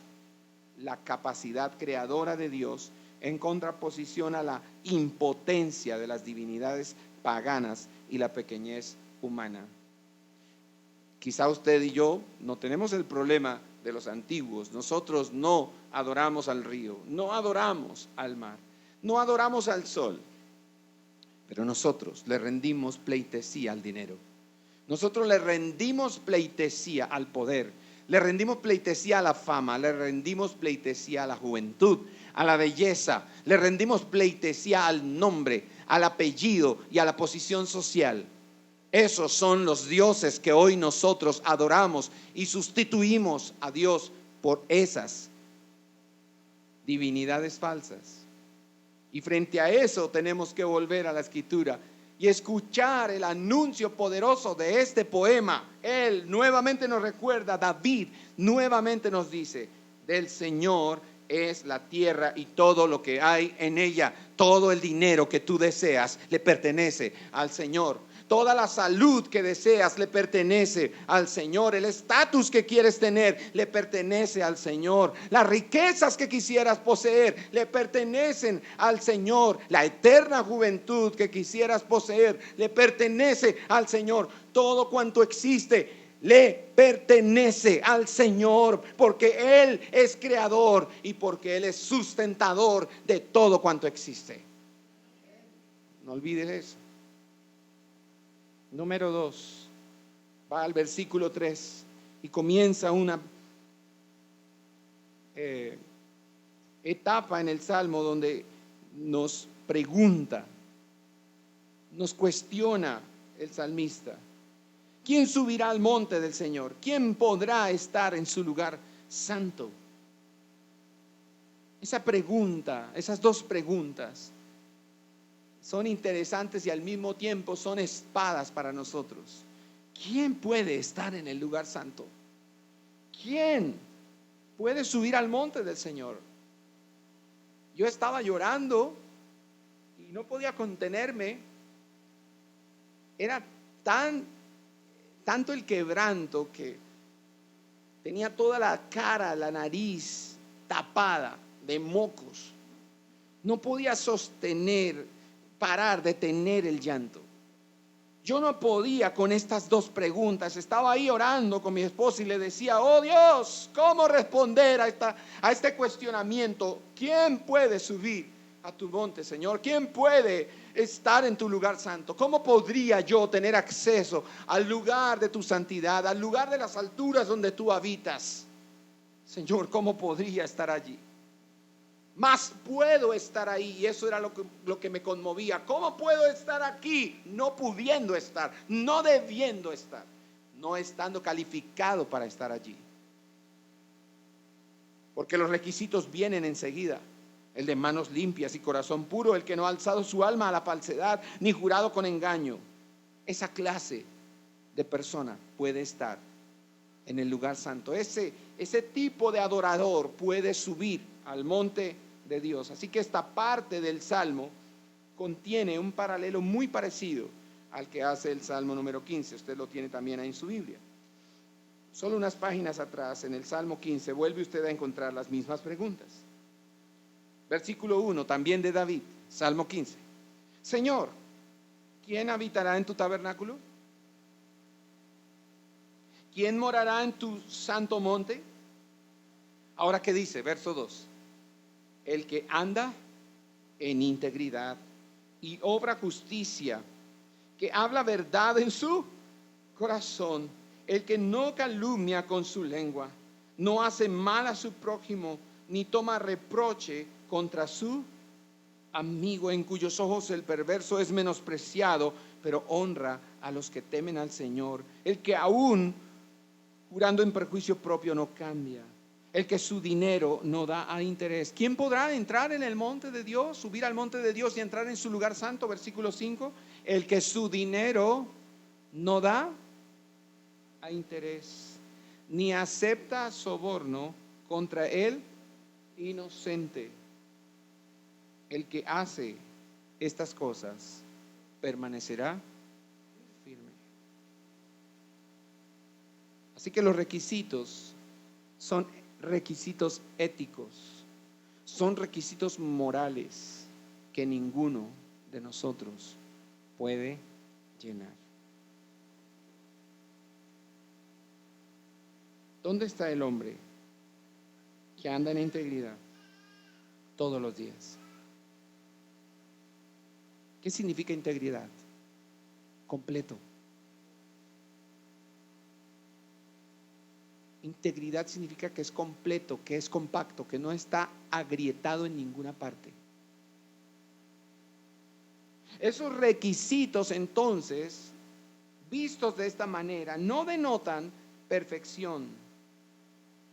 la capacidad creadora de Dios en contraposición a la impotencia de las divinidades paganas y la pequeñez humana. Quizá usted y yo no tenemos el problema de los antiguos. Nosotros no adoramos al río, no adoramos al mar, no adoramos al sol, pero nosotros le rendimos pleitesía al dinero. Nosotros le rendimos pleitesía al poder, le rendimos pleitesía a la fama, le rendimos pleitesía a la juventud, a la belleza, le rendimos pleitesía al nombre, al apellido y a la posición social. Esos son los dioses que hoy nosotros adoramos y sustituimos a Dios por esas divinidades falsas. Y frente a eso tenemos que volver a la Escritura y escuchar el anuncio poderoso de este poema. Él nuevamente nos recuerda, David nuevamente nos dice: del Señor es la tierra y todo lo que hay en ella. Todo el dinero que tú deseas le pertenece al Señor. Toda la salud que deseas le pertenece al Señor. El estatus que quieres tener le pertenece al Señor. Las riquezas que quisieras poseer le pertenecen al Señor. La eterna juventud que quisieras poseer le pertenece al Señor. Todo cuanto existe le pertenece al Señor, porque Él es creador y porque Él es sustentador de todo cuanto existe. No olvides eso. Número 2, va al versículo 3 y comienza una etapa en el Salmo donde nos pregunta, nos cuestiona el salmista: ¿quién subirá al monte del Señor? ¿Quién podrá estar en su lugar santo? Esa pregunta, esas dos preguntas son interesantes y al mismo tiempo son espadas para nosotros. ¿Quién puede estar en el lugar santo? ¿Quién puede subir al monte del Señor? Yo estaba llorando y no podía contenerme. Era tanto el quebranto que tenía toda la cara, la nariz tapada de mocos. No podía detener el llanto. Yo no podía con estas dos preguntas. Estaba ahí orando con mi esposa y le decía: oh Dios, ¿cómo responder a este cuestionamiento? ¿Quién puede subir a tu monte, Señor? ¿Quién puede estar en tu lugar santo? ¿Cómo podría yo tener acceso al lugar de tu santidad, al lugar de las alturas donde tú habitas? Señor, ¿cómo podría estar allí? Más puedo estar ahí, y eso era lo que me conmovía. ¿Cómo puedo estar aquí no pudiendo estar, no debiendo estar, no estando calificado para estar allí? Porque los requisitos vienen enseguida: el de manos limpias y corazón puro, el que no ha alzado su alma a la falsedad ni jurado con engaño. Esa clase de persona puede estar en el lugar santo. Ese tipo de adorador puede subir al monte de Dios. Así que esta parte del Salmo contiene un paralelo muy parecido al que hace el Salmo número 15. Usted lo tiene también ahí en su Biblia. Solo unas páginas atrás, en el Salmo 15, vuelve usted a encontrar las mismas preguntas. Versículo 1, también de David, Salmo 15. Señor, ¿quién habitará en tu tabernáculo? ¿Quién morará en tu santo monte? Ahora, ¿qué dice? Verso 2. El que anda en integridad y obra justicia, que habla verdad en su corazón, el que no calumnia con su lengua, no hace mal a su prójimo, ni toma reproche contra su amigo, en cuyos ojos el perverso es menospreciado, pero honra a los que temen al Señor, el que aún jurando en perjuicio propio no cambia, el que su dinero no da a interés. ¿Quién podrá entrar en el monte de Dios, subir al monte de Dios y entrar en su lugar santo? Versículo 5, el que su dinero no da a interés, ni acepta soborno contra el inocente. El que hace estas cosas permanecerá firme. Así que los requisitos son requisitos éticos, son requisitos morales que ninguno de nosotros puede llenar. ¿Dónde está el hombre que anda en integridad todos los días? ¿Qué significa integridad? Completo. Integridad significa que es completo, que es compacto, que no está agrietado en ninguna parte. Esos requisitos, entonces, vistos de esta manera, no denotan perfección,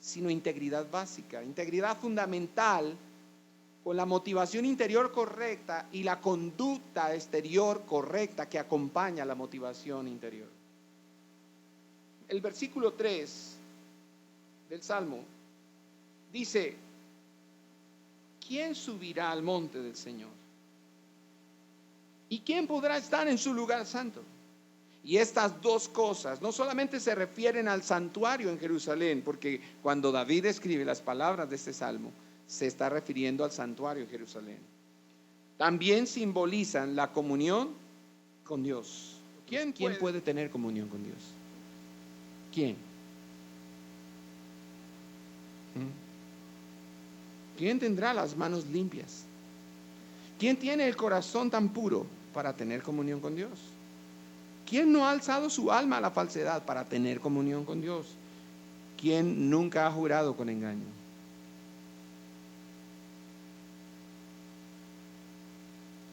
sino integridad básica, integridad fundamental, con la motivación interior correcta y la conducta exterior correcta que acompaña la motivación interior. El versículo 3 del Salmo dice: ¿quién subirá al monte del Señor? ¿Y quién podrá estar en su lugar santo? Y estas dos cosas no solamente se refieren al santuario en Jerusalén, porque cuando David escribe las palabras de este salmo, se está refiriendo al santuario en Jerusalén. También simbolizan la comunión con Dios. ¿Quién puede tener comunión con Dios? ¿Quién? ¿Quién tendrá las manos limpias? ¿Quién tiene el corazón tan puro para tener comunión con Dios? ¿Quién no ha alzado su alma a la falsedad para tener comunión con Dios? ¿Quién nunca ha jurado con engaño?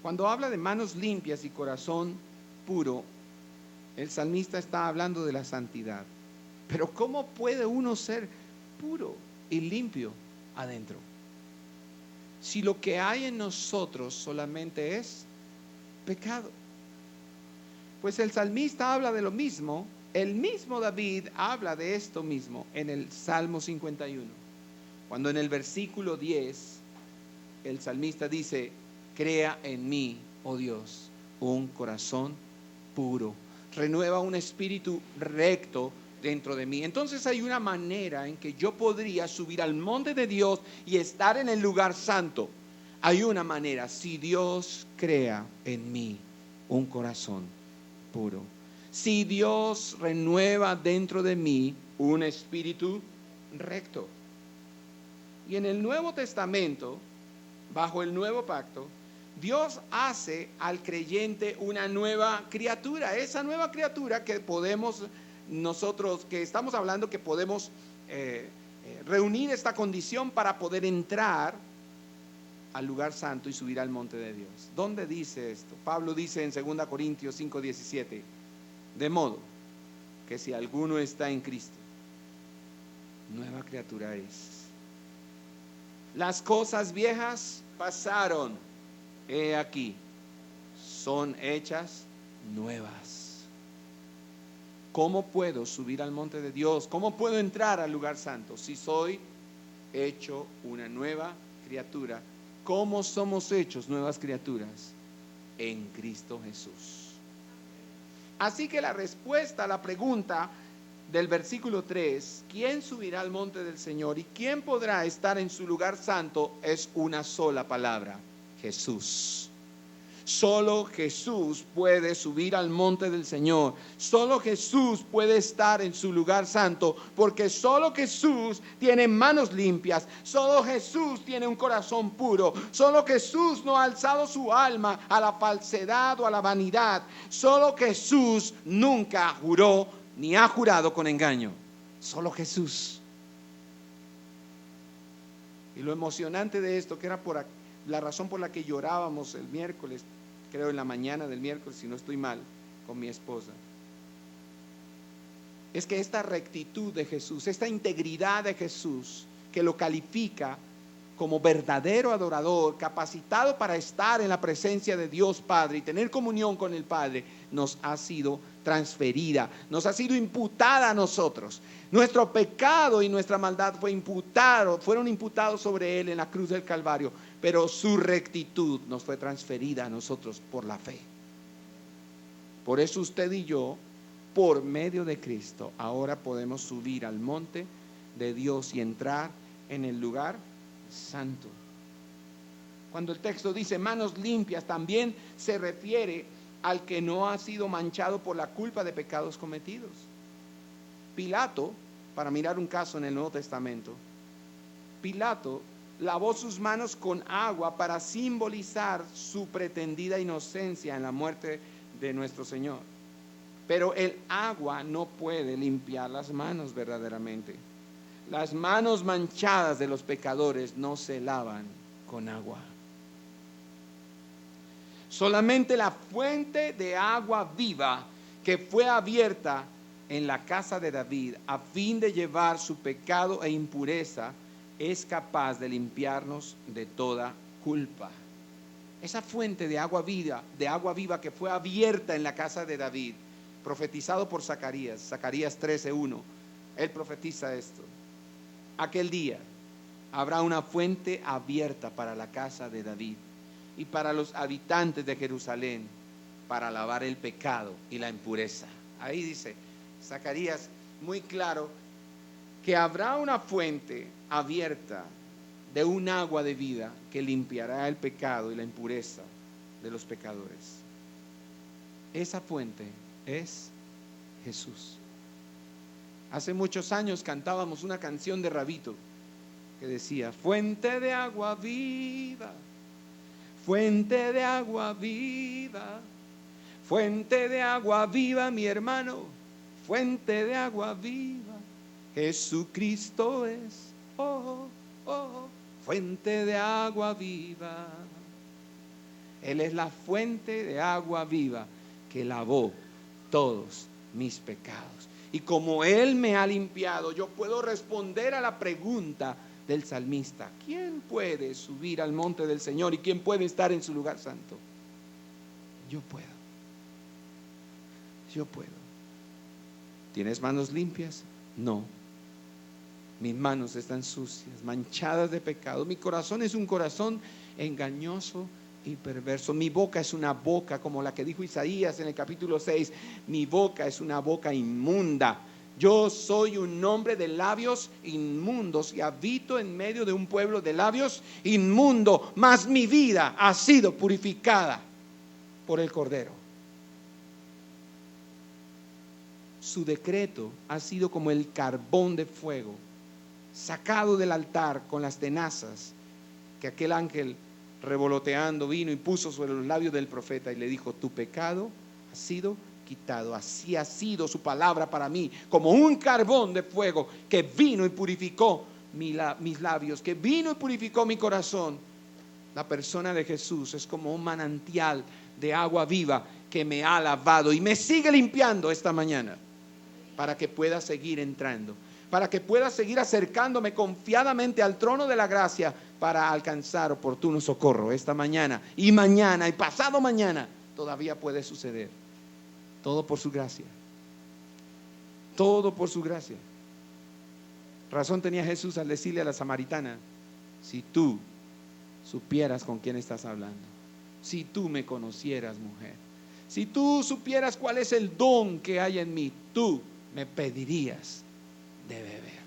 Cuando habla de manos limpias y corazón puro, el salmista está hablando de la santidad. Pero ¿cómo puede uno ser puro y limpio adentro si lo que hay en nosotros solamente es pecado? Pues el salmista habla de lo mismo. El mismo David habla de esto mismo en el Salmo 51, cuando en el versículo 10 el salmista dice: crea en mí, oh Dios, un corazón puro, renueva un espíritu recto dentro de mí. Entonces hay una manera en que yo podría subir al monte de Dios y estar en el lugar santo. Hay una manera: si Dios crea en mí un corazón puro, si Dios renueva dentro de mí un espíritu recto. Y en el Nuevo Testamento, bajo el nuevo pacto, Dios hace al creyente una nueva criatura. Esa nueva criatura que podemos nosotros, que estamos hablando, que podemos reunir esta condición para poder entrar al lugar santo y subir al monte de Dios. ¿Dónde dice esto? Pablo dice en 2 Corintios 5:17: de modo que si alguno está en Cristo, nueva criatura es. Las cosas viejas pasaron, he aquí, son hechas nuevas. ¿Cómo puedo subir al monte de Dios? ¿Cómo puedo entrar al lugar santo si soy hecho una nueva criatura? ¿Cómo somos hechos nuevas criaturas? En Cristo Jesús. Así que la respuesta a la pregunta del versículo 3, ¿quién subirá al monte del Señor y quién podrá estar en su lugar santo?, es una sola palabra: Jesús. Solo Jesús puede subir al monte del Señor. Solo Jesús puede estar en su lugar santo, porque solo Jesús tiene manos limpias. Solo Jesús tiene un corazón puro. Solo Jesús no ha alzado su alma a la falsedad o a la vanidad. Solo Jesús nunca juró ni ha jurado con engaño. Solo Jesús. Y lo emocionante de esto, que era la razón por la que llorábamos el miércoles, creo en la mañana del miércoles, si no estoy mal, con mi esposa, es que esta rectitud de Jesús, esta integridad de Jesús, que lo califica como verdadero adorador, capacitado para estar en la presencia de Dios Padre y tener comunión con el Padre, nos ha sido transferida, nos ha sido imputada a nosotros. Nuestro pecado y nuestra maldad fueron imputados sobre Él en la cruz del Calvario, pero su rectitud nos fue transferida a nosotros por la fe. Por eso usted y yo, por medio de Cristo, ahora podemos subir al monte de Dios y entrar en el lugar santo. Cuando el texto dice manos limpias, también se refiere al que no ha sido manchado por la culpa de pecados cometidos. Pilato, para mirar un caso en el Nuevo Testamento, Pilato lavó sus manos con agua para simbolizar su pretendida inocencia en la muerte de nuestro Señor. Pero el agua no puede limpiar las manos verdaderamente. Las manos manchadas de los pecadores no se lavan con agua. Solamente la fuente de agua viva que fue abierta en la casa de David a fin de llevar su pecado e impureza es capaz de limpiarnos de toda culpa. Esa fuente de agua viva que fue abierta en la casa de David, profetizado por Zacarías 13:1, él profetiza esto: aquel día habrá una fuente abierta para la casa de David y para los habitantes de Jerusalén, para lavar el pecado y la impureza. Ahí dice Zacarías muy claro que habrá una fuente abierta de un agua de vida que limpiará el pecado y la impureza de los pecadores. Esa fuente es Jesús. Hace muchos años cantábamos una canción de Rabito que decía: fuente de agua viva, fuente de agua viva, fuente de agua viva, mi hermano, fuente de agua viva, Jesucristo es, oh, oh, fuente de agua viva. Él es la fuente de agua viva que lavó todos mis pecados. Y como Él me ha limpiado, yo puedo responder a la pregunta del salmista: ¿quién puede subir al monte del Señor y quién puede estar en su lugar santo? Yo puedo. Yo puedo. ¿Tienes manos limpias? No. Mis manos están sucias, manchadas de pecado. Mi corazón es un corazón engañoso y perverso. Mi boca es una boca como la que dijo Isaías en el capítulo 6. Mi boca es una boca inmunda. Yo soy un hombre de labios inmundos y habito en medio de un pueblo de labios inmundo, mas mi vida ha sido purificada por el Cordero. Su decreto ha sido como el carbón de fuego sacado del altar con las tenazas que aquel ángel revoloteando vino y puso sobre los labios del profeta y le dijo: tu pecado ha sido quitado. Así ha sido su palabra para mí, como un carbón de fuego que vino y purificó mis labios, que vino y purificó mi corazón. La persona de Jesús es como un manantial de agua viva que me ha lavado y me sigue limpiando esta mañana, para que pueda seguir entrando, para que pueda seguir acercándome confiadamente al trono de la gracia para alcanzar oportuno socorro esta mañana y mañana y pasado mañana. Todavía puede suceder. Todo por su gracia. Todo por su gracia. Razón tenía Jesús al decirle a la samaritana: si tú supieras con quién estás hablando, si tú me conocieras, mujer, si tú supieras cuál es el don que hay en mí, tú me pedirías de beber.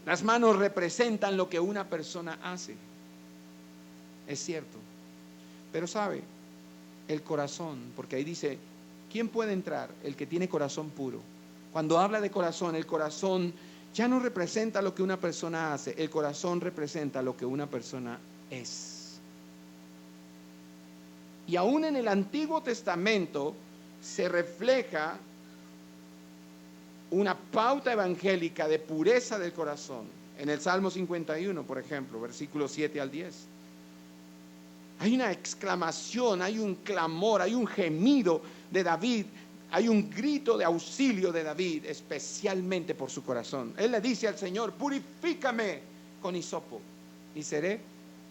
Las manos representan lo que una persona hace, es cierto, pero sabe, el corazón, porque ahí dice: ¿quién puede entrar? El que tiene corazón puro. Cuando habla de corazón, el corazón ya no representa lo que una persona hace, el corazón representa lo que una persona es. Y aún en el Antiguo Testamento se refleja una pauta evangélica de pureza del corazón. En el Salmo 51, por ejemplo, versículos 7 al 10. Hay una exclamación, hay un clamor, hay un gemido de David Hay un grito de auxilio de David, especialmente por su corazón. Él le dice al Señor: purifícame con hisopo y seré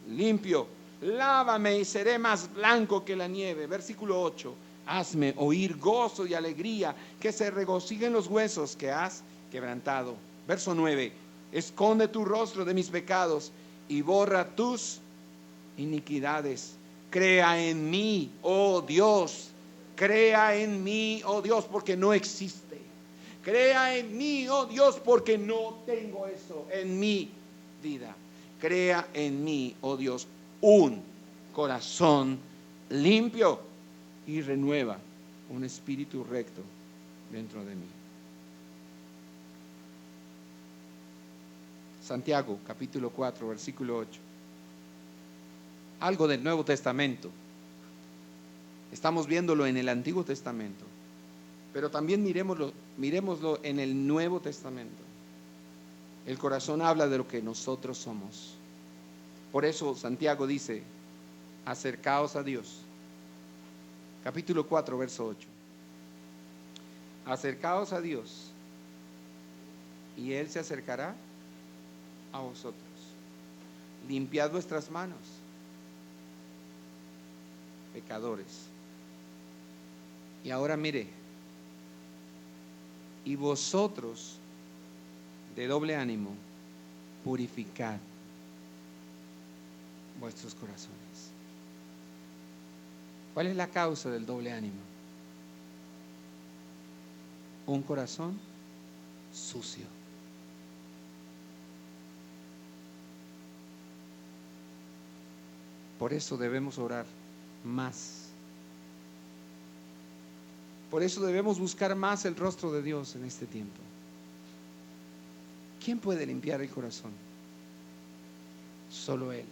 limpio. Lávame y seré más blanco que la nieve. Versículo 8. Hazme oír gozo y alegría, que se regocijen los huesos que has quebrantado. Verso 9. Esconde tu rostro de mis pecados y borra tus iniquidades. Crea en mí, oh Dios. Crea en mí, oh Dios, porque no existe. Crea en mí, oh Dios, porque no tengo eso en mi vida. Crea en mí, oh Dios, un corazón limpio y renueva un espíritu recto dentro de mí. Santiago, capítulo 4, versículo 8. Algo del Nuevo Testamento. Estamos viéndolo en el Antiguo Testamento, pero también miremoslo en el Nuevo Testamento. El corazón habla de lo que nosotros somos. Por eso Santiago dice: acercaos a Dios. Capítulo 4, verso 8. Acercaos a Dios y Él se acercará a vosotros. Limpiad vuestras manos, pecadores. Y ahora mire: y vosotros de doble ánimo, purificad vuestros corazones. ¿Cuál es la causa del doble ánimo? Un corazón sucio. Por eso debemos orar más. Por eso debemos buscar más el rostro de Dios en este tiempo. ¿Quién puede limpiar el corazón? Solo Él.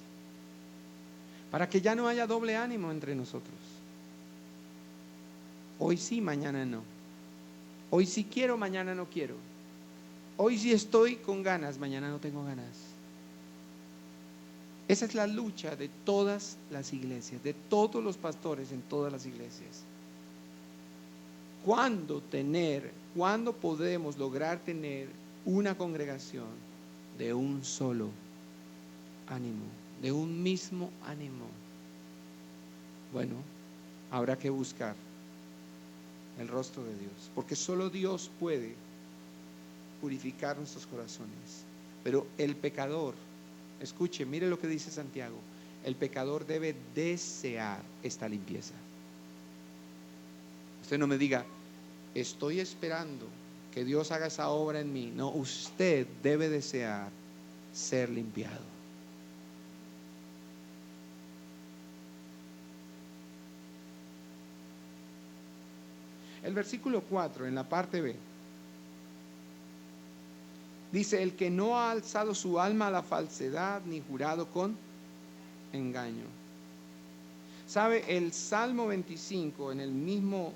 Para que ya no haya doble ánimo entre nosotros. Hoy sí, mañana no. Hoy sí quiero, mañana no quiero. Hoy sí estoy con ganas, mañana no tengo ganas. Esa es la lucha de todas las iglesias, de todos los pastores en todas las iglesias. ¿Cuándo podemos lograr tener una congregación de un solo ánimo, de un mismo ánimo? Bueno, habrá que buscar el rostro de Dios, porque solo Dios puede purificar nuestros corazones. Pero el pecador, escuche, mire lo que dice Santiago: el pecador debe desear esta limpieza. Usted no me diga: estoy esperando que Dios haga esa obra en mí. No, usted debe desear ser limpiado. El versículo 4 en la parte B dice: el que no ha alzado su alma a la falsedad ni jurado con engaño. ¿Sabe? El Salmo 25 en el mismo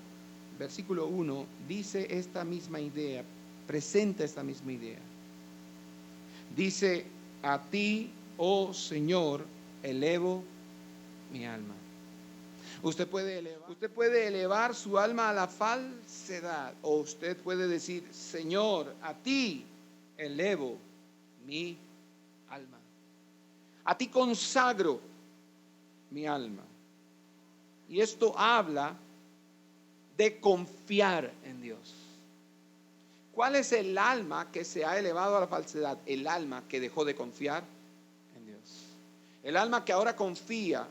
versículo 1 dice esta misma idea, presenta esta misma idea. Dice: a ti, oh Señor, elevo mi alma. Usted puede elevar su alma a la falsedad, o usted puede decir: Señor, a ti elevo mi alma. A ti consagro mi alma. Y esto habla de confiar en Dios. ¿Cuál es el alma que se ha elevado a la falsedad? El alma que dejó de confiar en Dios. El alma que ahora confía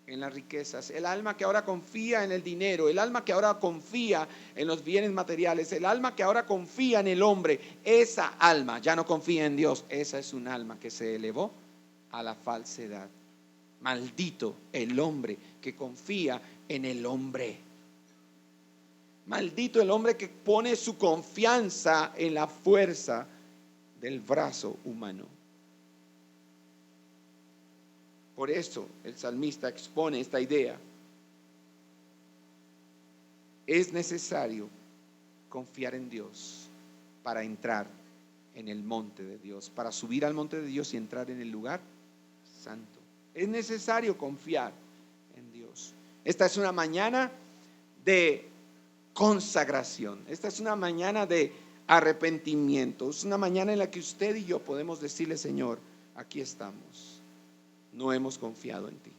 en las riquezas, el alma que ahora confía en el dinero, el alma que ahora confía en los bienes materiales, el alma que ahora confía en el hombre. Esa alma ya no confía en Dios. Esa es un alma que se elevó a la falsedad. Maldito el hombre que confía en el hombre. Maldito el hombre que pone su confianza en la fuerza del brazo humano. Por eso el salmista expone esta idea. Es necesario confiar en Dios para entrar en el monte de Dios, para subir al monte de Dios y entrar en el lugar santo. Es necesario confiar en Dios. Esta es una mañana de consagración. Esta es una mañana de arrepentimiento. Es una mañana en la que usted y yo podemos decirle: Señor, aquí estamos. No hemos confiado en ti.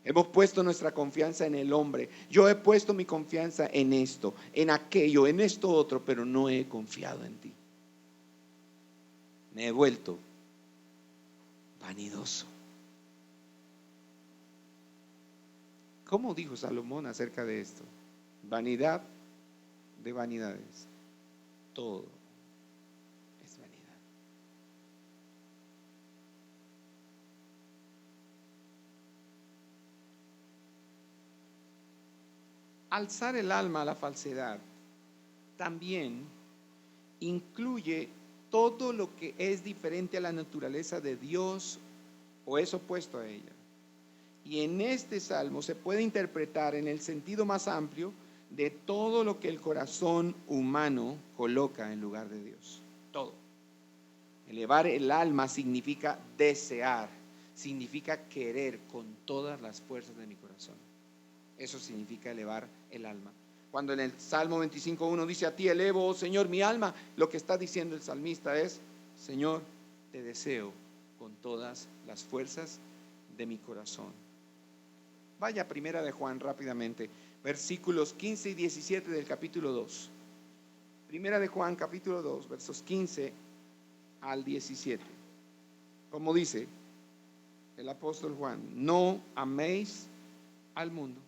Hemos puesto nuestra confianza en el hombre. Yo he puesto mi confianza en esto, en aquello, en esto otro, pero no he confiado en ti. Me he vuelto vanidoso. ¿Cómo dijo Salomón acerca de esto? Vanidad de vanidades. Todo es vanidad. Alzar el alma a la falsedad también incluye todo lo que es diferente a la naturaleza de Dios o es opuesto a ella. Y en este salmo se puede interpretar en el sentido más amplio de todo lo que el corazón humano coloca en lugar de Dios. Todo. Elevar el alma significa desear, significa querer con todas las fuerzas de mi corazón. Eso significa elevar el alma. Cuando en el Salmo 25:1 dice: a ti elevo, oh Señor, mi alma, lo que está diciendo el salmista es: Señor, te deseo con todas las fuerzas de mi corazón. Vaya a Primera de Juan rápidamente, versículos 15 y 17 del capítulo 2. Primera de Juan, capítulo 2, versos 15 al 17. Como dice el apóstol Juan: no améis al mundo.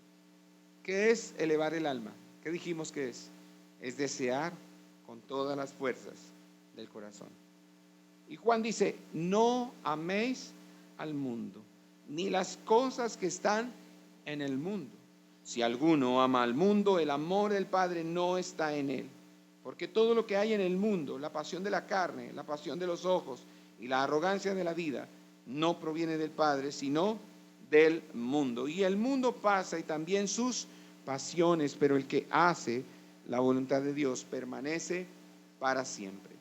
¿Qué es elevar el alma? ¿Qué dijimos que es? Es desear con todas las fuerzas del corazón. Y Juan dice: no améis al mundo, ni las cosas que están en el mundo. Si alguno ama al mundo, el amor del Padre no está en él. Porque todo lo que hay en el mundo, la pasión de la carne, la pasión de los ojos y la arrogancia de la vida, no proviene del Padre, sino del mundo. Y el mundo pasa y también sus pasiones, pero el que hace la voluntad de Dios permanece para siempre.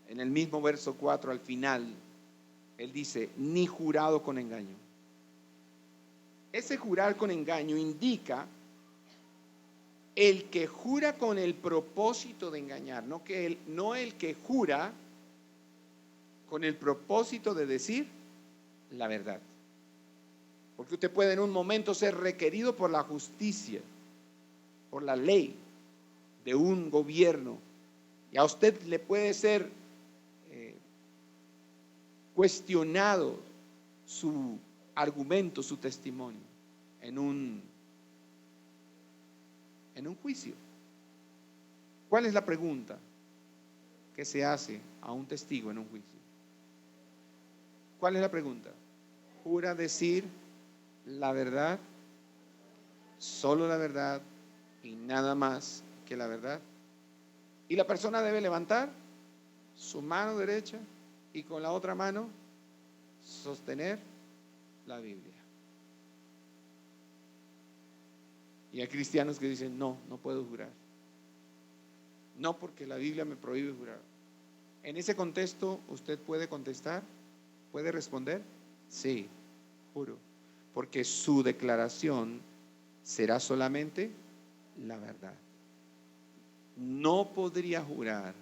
En el mismo verso 4 al final, él dice: ni jurado con engaño. Ese jurar con engaño indica el que jura con el propósito de engañar, no el que jura con el propósito de decir la verdad. Porque usted puede en un momento ser requerido por la justicia, por la ley de un gobierno, y a usted le puede ser cuestionado su argumento, su testimonio en un juicio. ¿Cuál es la pregunta que se hace a un testigo en un juicio? ¿Cuál es la pregunta? ¿Jura decir la verdad, solo la verdad y nada más que la verdad? Y la persona debe levantar su mano derecha y con la otra mano sostener la Biblia. Y hay cristianos que dicen: no puedo jurar. No, porque la Biblia me prohíbe jurar. En ese contexto, ¿usted puede contestar? ¿Puede responder? Sí, juro. Porque su declaración será solamente la verdad. No podría jurar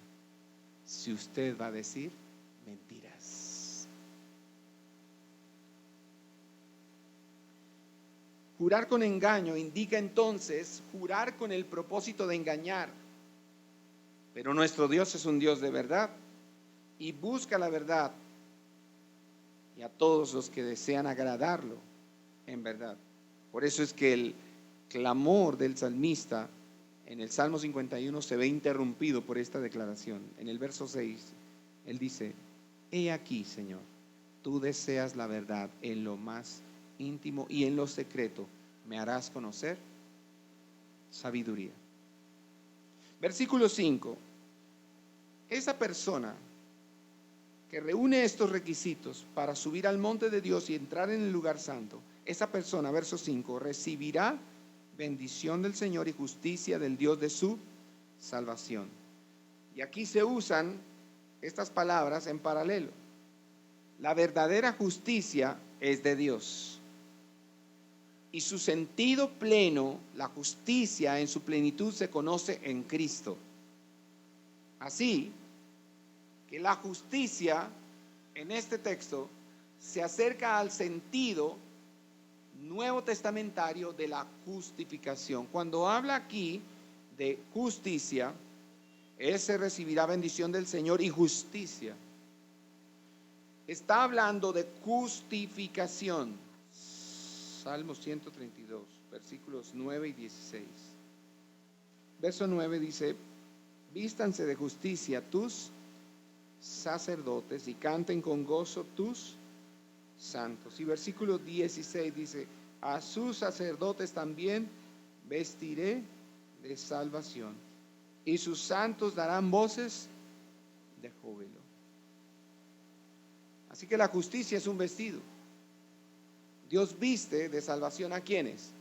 si usted va a decir mentiras. Jurar con engaño indica entonces jurar con el propósito de engañar. Pero nuestro Dios es un Dios de verdad y busca la verdad, y a todos los que desean agradarlo en verdad. Por eso es que el clamor del salmista en el Salmo 51 se ve interrumpido por esta declaración. En el verso 6, él dice: he aquí, Señor, tú deseas la verdad en lo más íntimo y en lo secreto me harás conocer sabiduría. Versículo 5. Esa persona que reúne estos requisitos para subir al monte de Dios y entrar en el lugar santo, esa persona, verso 5, recibirá bendición del Señor y justicia del Dios de su salvación. Y aquí se usan estas palabras en paralelo. La verdadera justicia es de Dios. y su sentido pleno, la justicia en su plenitud, se conoce en Cristo. Así que la justicia en este texto se acerca al sentido nuevo testamentario de la justificación. Cuando habla aquí de justicia, ese recibirá bendición del Señor y justicia. Está hablando de justificación. Salmo 132, versículos 9 y 16. Verso 9 dice: vístanse de justicia tus sacerdotes y canten con gozo tus santos. Y versículo 16 dice: a sus sacerdotes también vestiré de salvación, y sus santos darán voces de júbilo. Así que la justicia es un vestido. Dios viste de salvación ¿a quiénes?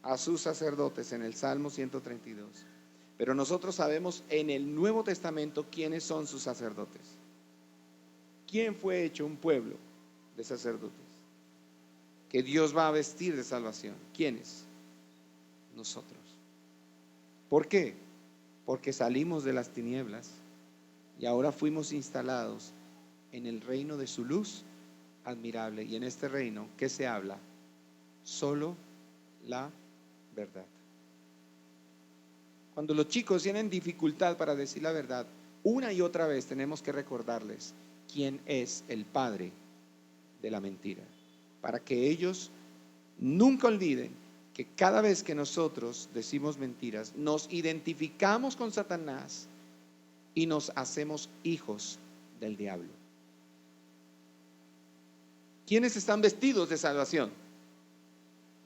A sus sacerdotes en el Salmo 132. Pero nosotros sabemos en el Nuevo Testamento quiénes son sus sacerdotes. ¿Quién fue hecho un pueblo de sacerdotes que Dios va a vestir de salvación? ¿Quiénes? Nosotros. ¿Por qué? Porque salimos de las tinieblas y ahora fuimos instalados en el reino de su luz admirable. Y en este reino, ¿qué se habla? Solo la verdad. Cuando los chicos tienen dificultad para decir la verdad, una y otra vez tenemos que recordarles quién es el padre de la mentira, para que ellos nunca olviden que cada vez que nosotros decimos mentiras, nos identificamos con Satanás y nos hacemos hijos del diablo. ¿Quiénes están vestidos de salvación?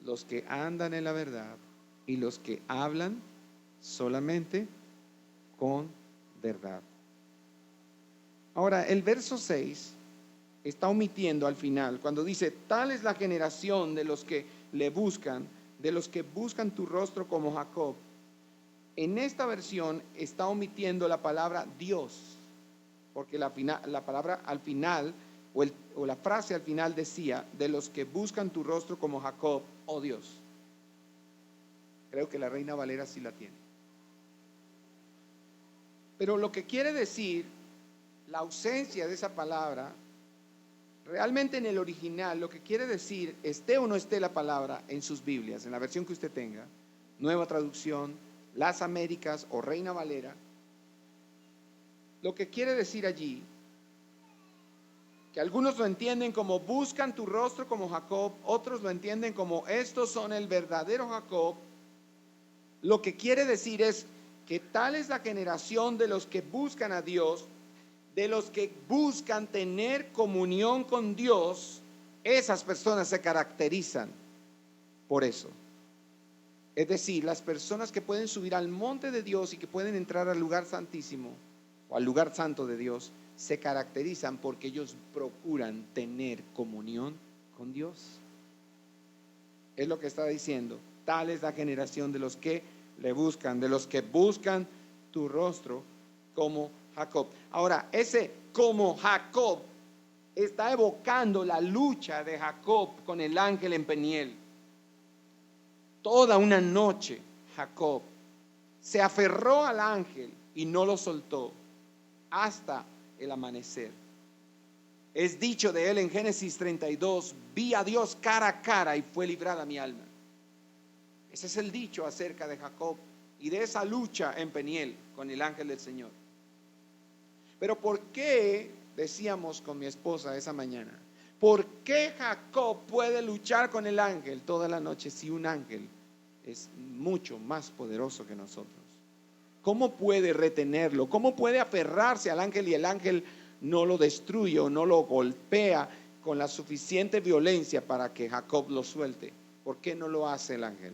Los que andan en la verdad y los que hablan solamente con verdad. Ahora, el verso 6 está omitiendo al final, cuando dice: tal es la generación de los que le buscan, de los que buscan tu rostro como Jacob. En esta versión está omitiendo la palabra Dios, porque la palabra al final o la frase al final decía: de los que buscan tu rostro como Jacob, oh Dios. Creo que la Reina Valera sí la tiene. Pero lo que quiere decir la ausencia de esa palabra, realmente en el original, lo que quiere decir, esté o no esté la palabra en sus Biblias, en la versión que usted tenga, Nueva Traducción, Las Américas o Reina Valera, lo que quiere decir allí, que algunos lo entienden como buscan tu rostro como Jacob, otros lo entienden como estos son el verdadero Jacob. Lo que quiere decir es que tal es la generación de los que buscan a Dios, de los que buscan tener comunión con Dios. Esas personas se caracterizan por eso. Es decir, las personas que pueden subir al monte de Dios y que pueden entrar al lugar santísimo o al lugar santo de Dios, se caracterizan porque ellos procuran tener comunión con Dios. Es lo que está diciendo. Tal es la generación de los que le buscan, de los que buscan tu rostro como Jacob. Ahora, ese como Jacob está evocando la lucha de Jacob con el ángel en Peniel. Toda una noche Jacob se aferró al ángel y no lo soltó hasta el amanecer. Es dicho de él en Génesis 32: vi a Dios cara a cara y fue librada mi alma. Ese es el dicho acerca de Jacob y de esa lucha en Peniel con el ángel del Señor. Pero ¿por qué, decíamos con mi esposa esa mañana, por qué Jacob puede luchar con el ángel toda la noche si un ángel es mucho más poderoso que nosotros? ¿Cómo puede retenerlo? ¿Cómo puede aferrarse al ángel y el ángel no lo destruye o no lo golpea con la suficiente violencia para que Jacob lo suelte? ¿Por qué no lo hace el ángel?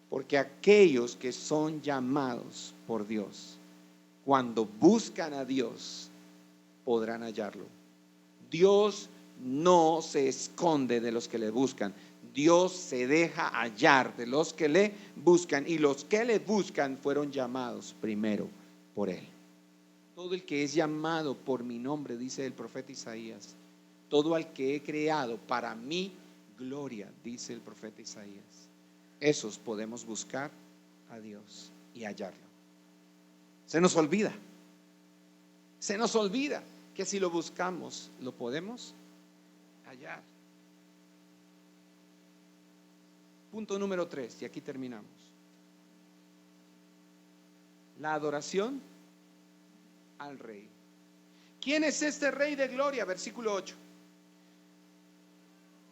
Porque aquellos que son llamados por Dios, cuando buscan a Dios, podrán hallarlo. Dios no se esconde de los que le buscan. Dios se deja hallar de los que le buscan, y los que le buscan fueron llamados primero por Él. Todo el que es llamado por mi nombre, dice el profeta Isaías, todo al que he creado para mi gloria, dice el profeta Isaías. Esos podemos buscar a Dios y hallarlo. Se nos olvida que si lo buscamos, lo podemos hallar. Punto número 3, y aquí terminamos. La adoración al Rey. ¿Quién es este Rey de gloria? Versículo 8.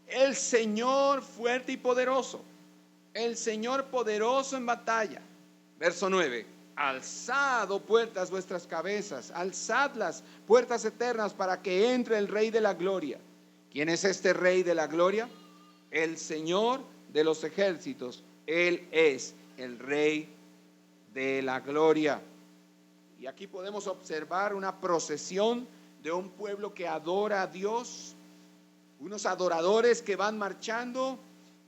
El Señor fuerte y poderoso, el Señor poderoso en batalla. Verso 9. Alzad, oh puertas, vuestras cabezas, alzad las puertas eternas para que entre el Rey de la gloria. ¿Quién es este Rey de la gloria? El Señor de los ejércitos. Él es el Rey de la gloria. Y aquí podemos observar una procesión de un pueblo que adora a Dios, unos adoradores que van marchando,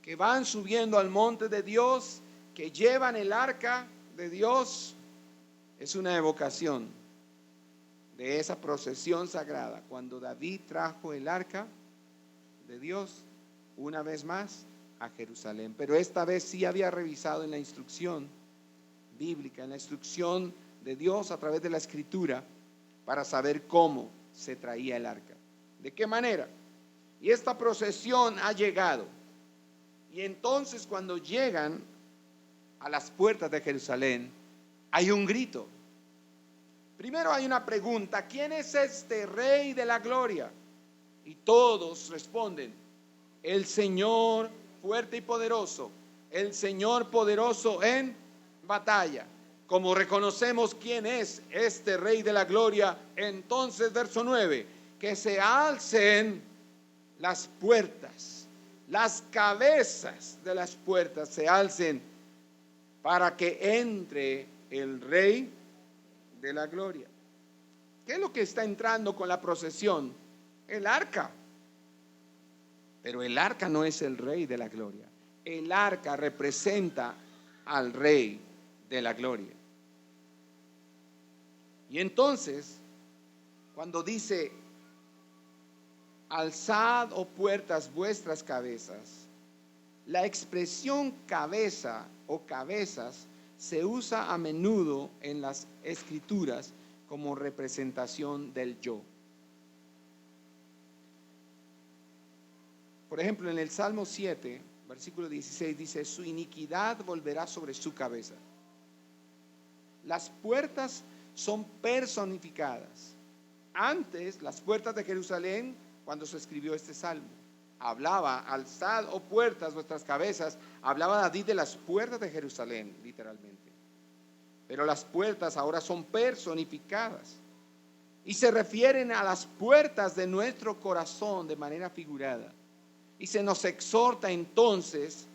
que van subiendo al monte de Dios, que llevan el arca de Dios. Es una evocación de esa procesión sagrada, cuando David trajo el arca de Dios una vez más a Jerusalén. Pero esta vez sí había revisado en la instrucción bíblica, en la instrucción de Dios a través de la Escritura, para saber cómo se traía el arca, de qué manera. Y esta procesión ha llegado. Y entonces cuando llegan a las puertas de Jerusalén, hay un grito. Primero hay una pregunta: ¿quién es este Rey de la gloria? Y todos responden: el Señor fuerte y poderoso, el Señor poderoso en batalla. Como reconocemos quién es este Rey de la gloria, entonces verso 9, que se alcen las puertas, las cabezas de las puertas se alcen para que entre el Rey de la gloria. ¿Qué es lo que está entrando con la procesión? El arca. Pero el arca no es el Rey de la gloria. El arca representa al Rey de la gloria. Y entonces, cuando dice: alzad, oh puertas, vuestras cabezas, la expresión cabeza o cabezas se usa a menudo en las escrituras como representación del yo. Por ejemplo, en el Salmo 7, versículo 16 dice: su iniquidad volverá sobre su cabeza. Las puertas son personificadas. Antes, las puertas de Jerusalén, cuando se escribió este salmo, hablaba: alzad, oh puertas, vuestras cabezas. Hablaba David de las puertas de Jerusalén, literalmente. Pero las puertas ahora son personificadas y se refieren a las puertas de nuestro corazón de manera figurada. Y se nos exhorta entonces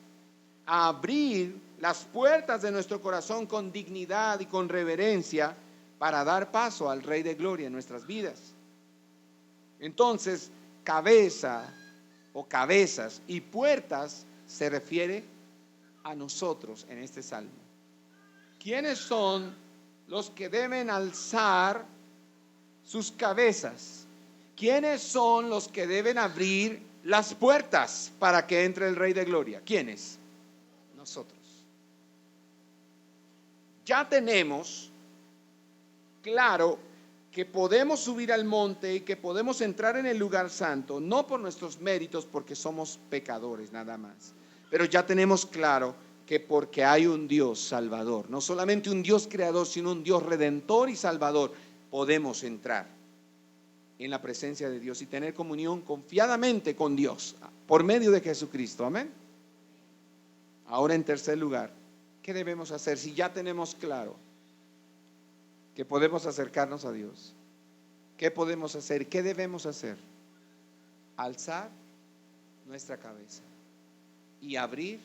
a abrir las puertas de nuestro corazón con dignidad y con reverencia para dar paso al Rey de Gloria en nuestras vidas. Entonces, cabeza o cabezas y puertas se refiere a nosotros en este salmo. ¿Quiénes son los que deben alzar sus cabezas? ¿Quiénes son los que deben abrir las puertas para que entre el Rey de Gloria? ¿Quiénes? Nosotros. Ya tenemos claro que podemos subir al monte y que podemos entrar en el lugar santo, no por nuestros méritos, porque somos pecadores nada más, pero ya tenemos claro que porque hay un Dios salvador, no solamente un Dios creador, sino un Dios redentor y salvador, podemos entrar en la presencia de Dios y tener comunión confiadamente con Dios por medio de Jesucristo. Amén. Ahora, en tercer lugar, ¿qué debemos hacer si ya tenemos claro que podemos acercarnos a Dios? ¿Qué podemos hacer? ¿Qué debemos hacer? Alzar nuestra cabeza y abrir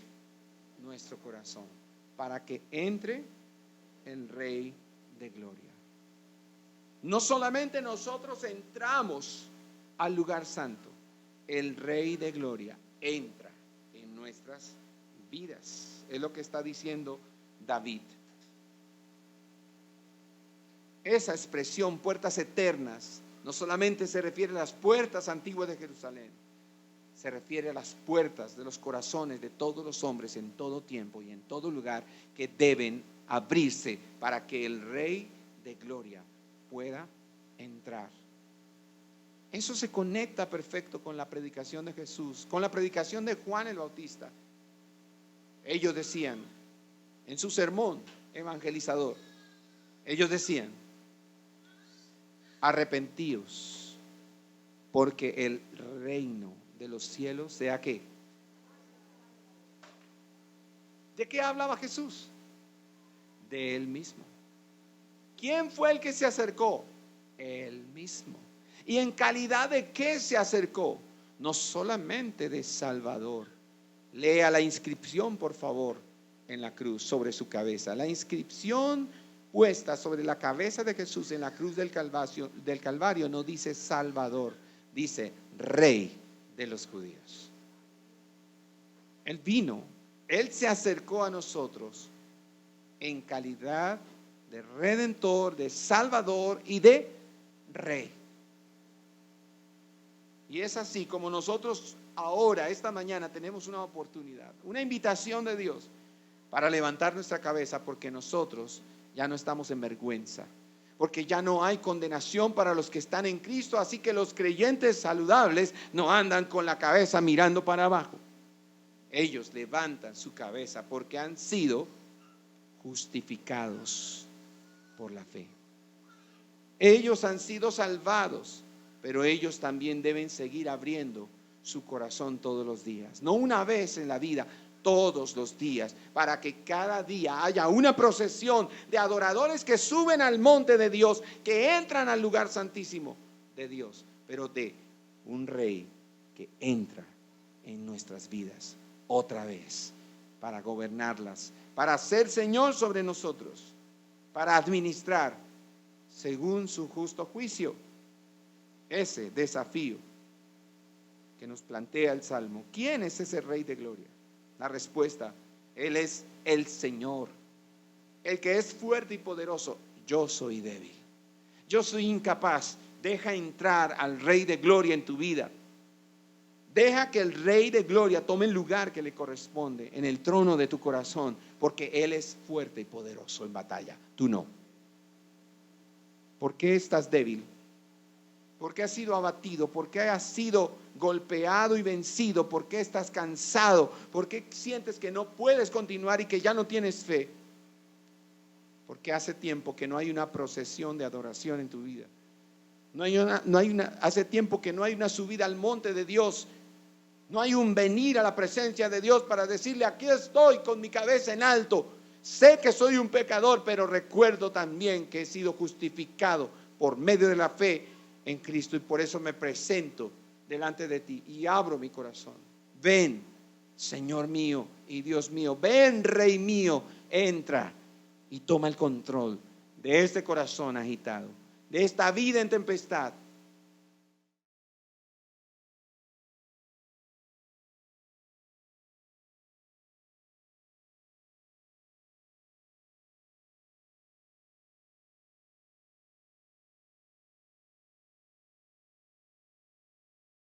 nuestro corazón para que entre el Rey de Gloria. No solamente nosotros entramos al lugar santo, el Rey de Gloria entra en nuestras vidas. Es lo que está diciendo David. Esa expresión, puertas eternas, no solamente se refiere a las puertas antiguas de Jerusalén, se refiere a las puertas de los corazones de todos los hombres en todo tiempo y en todo lugar, que deben abrirse para que el Rey de Gloria pueda entrar. Eso se conecta perfecto con la predicación de Jesús, con la predicación de Juan el Bautista. Ellos decían, en su sermón evangelizador, ellos decían: arrepentíos, porque el reino de los cielos sea ¿qué? ¿De qué hablaba Jesús? De él mismo. ¿Quién fue el que se acercó? Él mismo. ¿Y en calidad de qué se acercó? No solamente de Salvador. Lea la inscripción, por favor, en la cruz, sobre su cabeza. La inscripción puesta sobre la cabeza de Jesús en la cruz del Calvario no dice Salvador, dice Rey de los judíos. Él vino, Él se acercó a nosotros en calidad de Redentor, de Salvador y de Rey. Y es así como nosotros ahora, esta mañana, tenemos una oportunidad, una invitación de Dios para levantar nuestra cabeza, porque nosotros ya no estamos en vergüenza, porque ya no hay condenación para los que están en Cristo. Así que los creyentes saludables no andan con la cabeza mirando para abajo. Ellos levantan su cabeza porque han sido justificados por la fe. Ellos han sido salvados, pero ellos también deben seguir abriendo su corazón todos los días. No una vez en la vida, todos los días, para que cada día haya una procesión de adoradores que suben al monte de Dios, que entran al lugar santísimo de Dios, pero de un Rey que entra en nuestras vidas otra vez para gobernarlas, para ser Señor sobre nosotros, para administrar según su justo juicio. Ese desafío que nos plantea el Salmo. ¿Quién es ese Rey de Gloria? La respuesta: Él es el Señor, el que es fuerte y poderoso. Yo soy débil, yo soy incapaz. Deja entrar al Rey de Gloria en tu vida. Deja que el Rey de Gloria tome el lugar que le corresponde en el trono de tu corazón, porque Él es fuerte y poderoso en batalla, tú no. ¿Por qué estás débil? ¿Por qué has sido abatido? ¿Por qué has sido golpeado y vencido? ¿Por qué estás cansado? ¿Por qué sientes que no puedes continuar y que ya no tienes fe? Porque hace tiempo que no hay una procesión de adoración en tu vida. Hace tiempo que no hay una subida al monte de Dios. No hay un venir a la presencia de Dios para decirle: aquí estoy con mi cabeza en alto. Sé que soy un pecador, pero recuerdo también que he sido justificado por medio de la fe en Cristo, y por eso me presento delante de ti y abro mi corazón. Ven, Señor mío y Dios mío, ven, Rey mío, entra y toma el control de este corazón agitado, de esta vida en tempestad,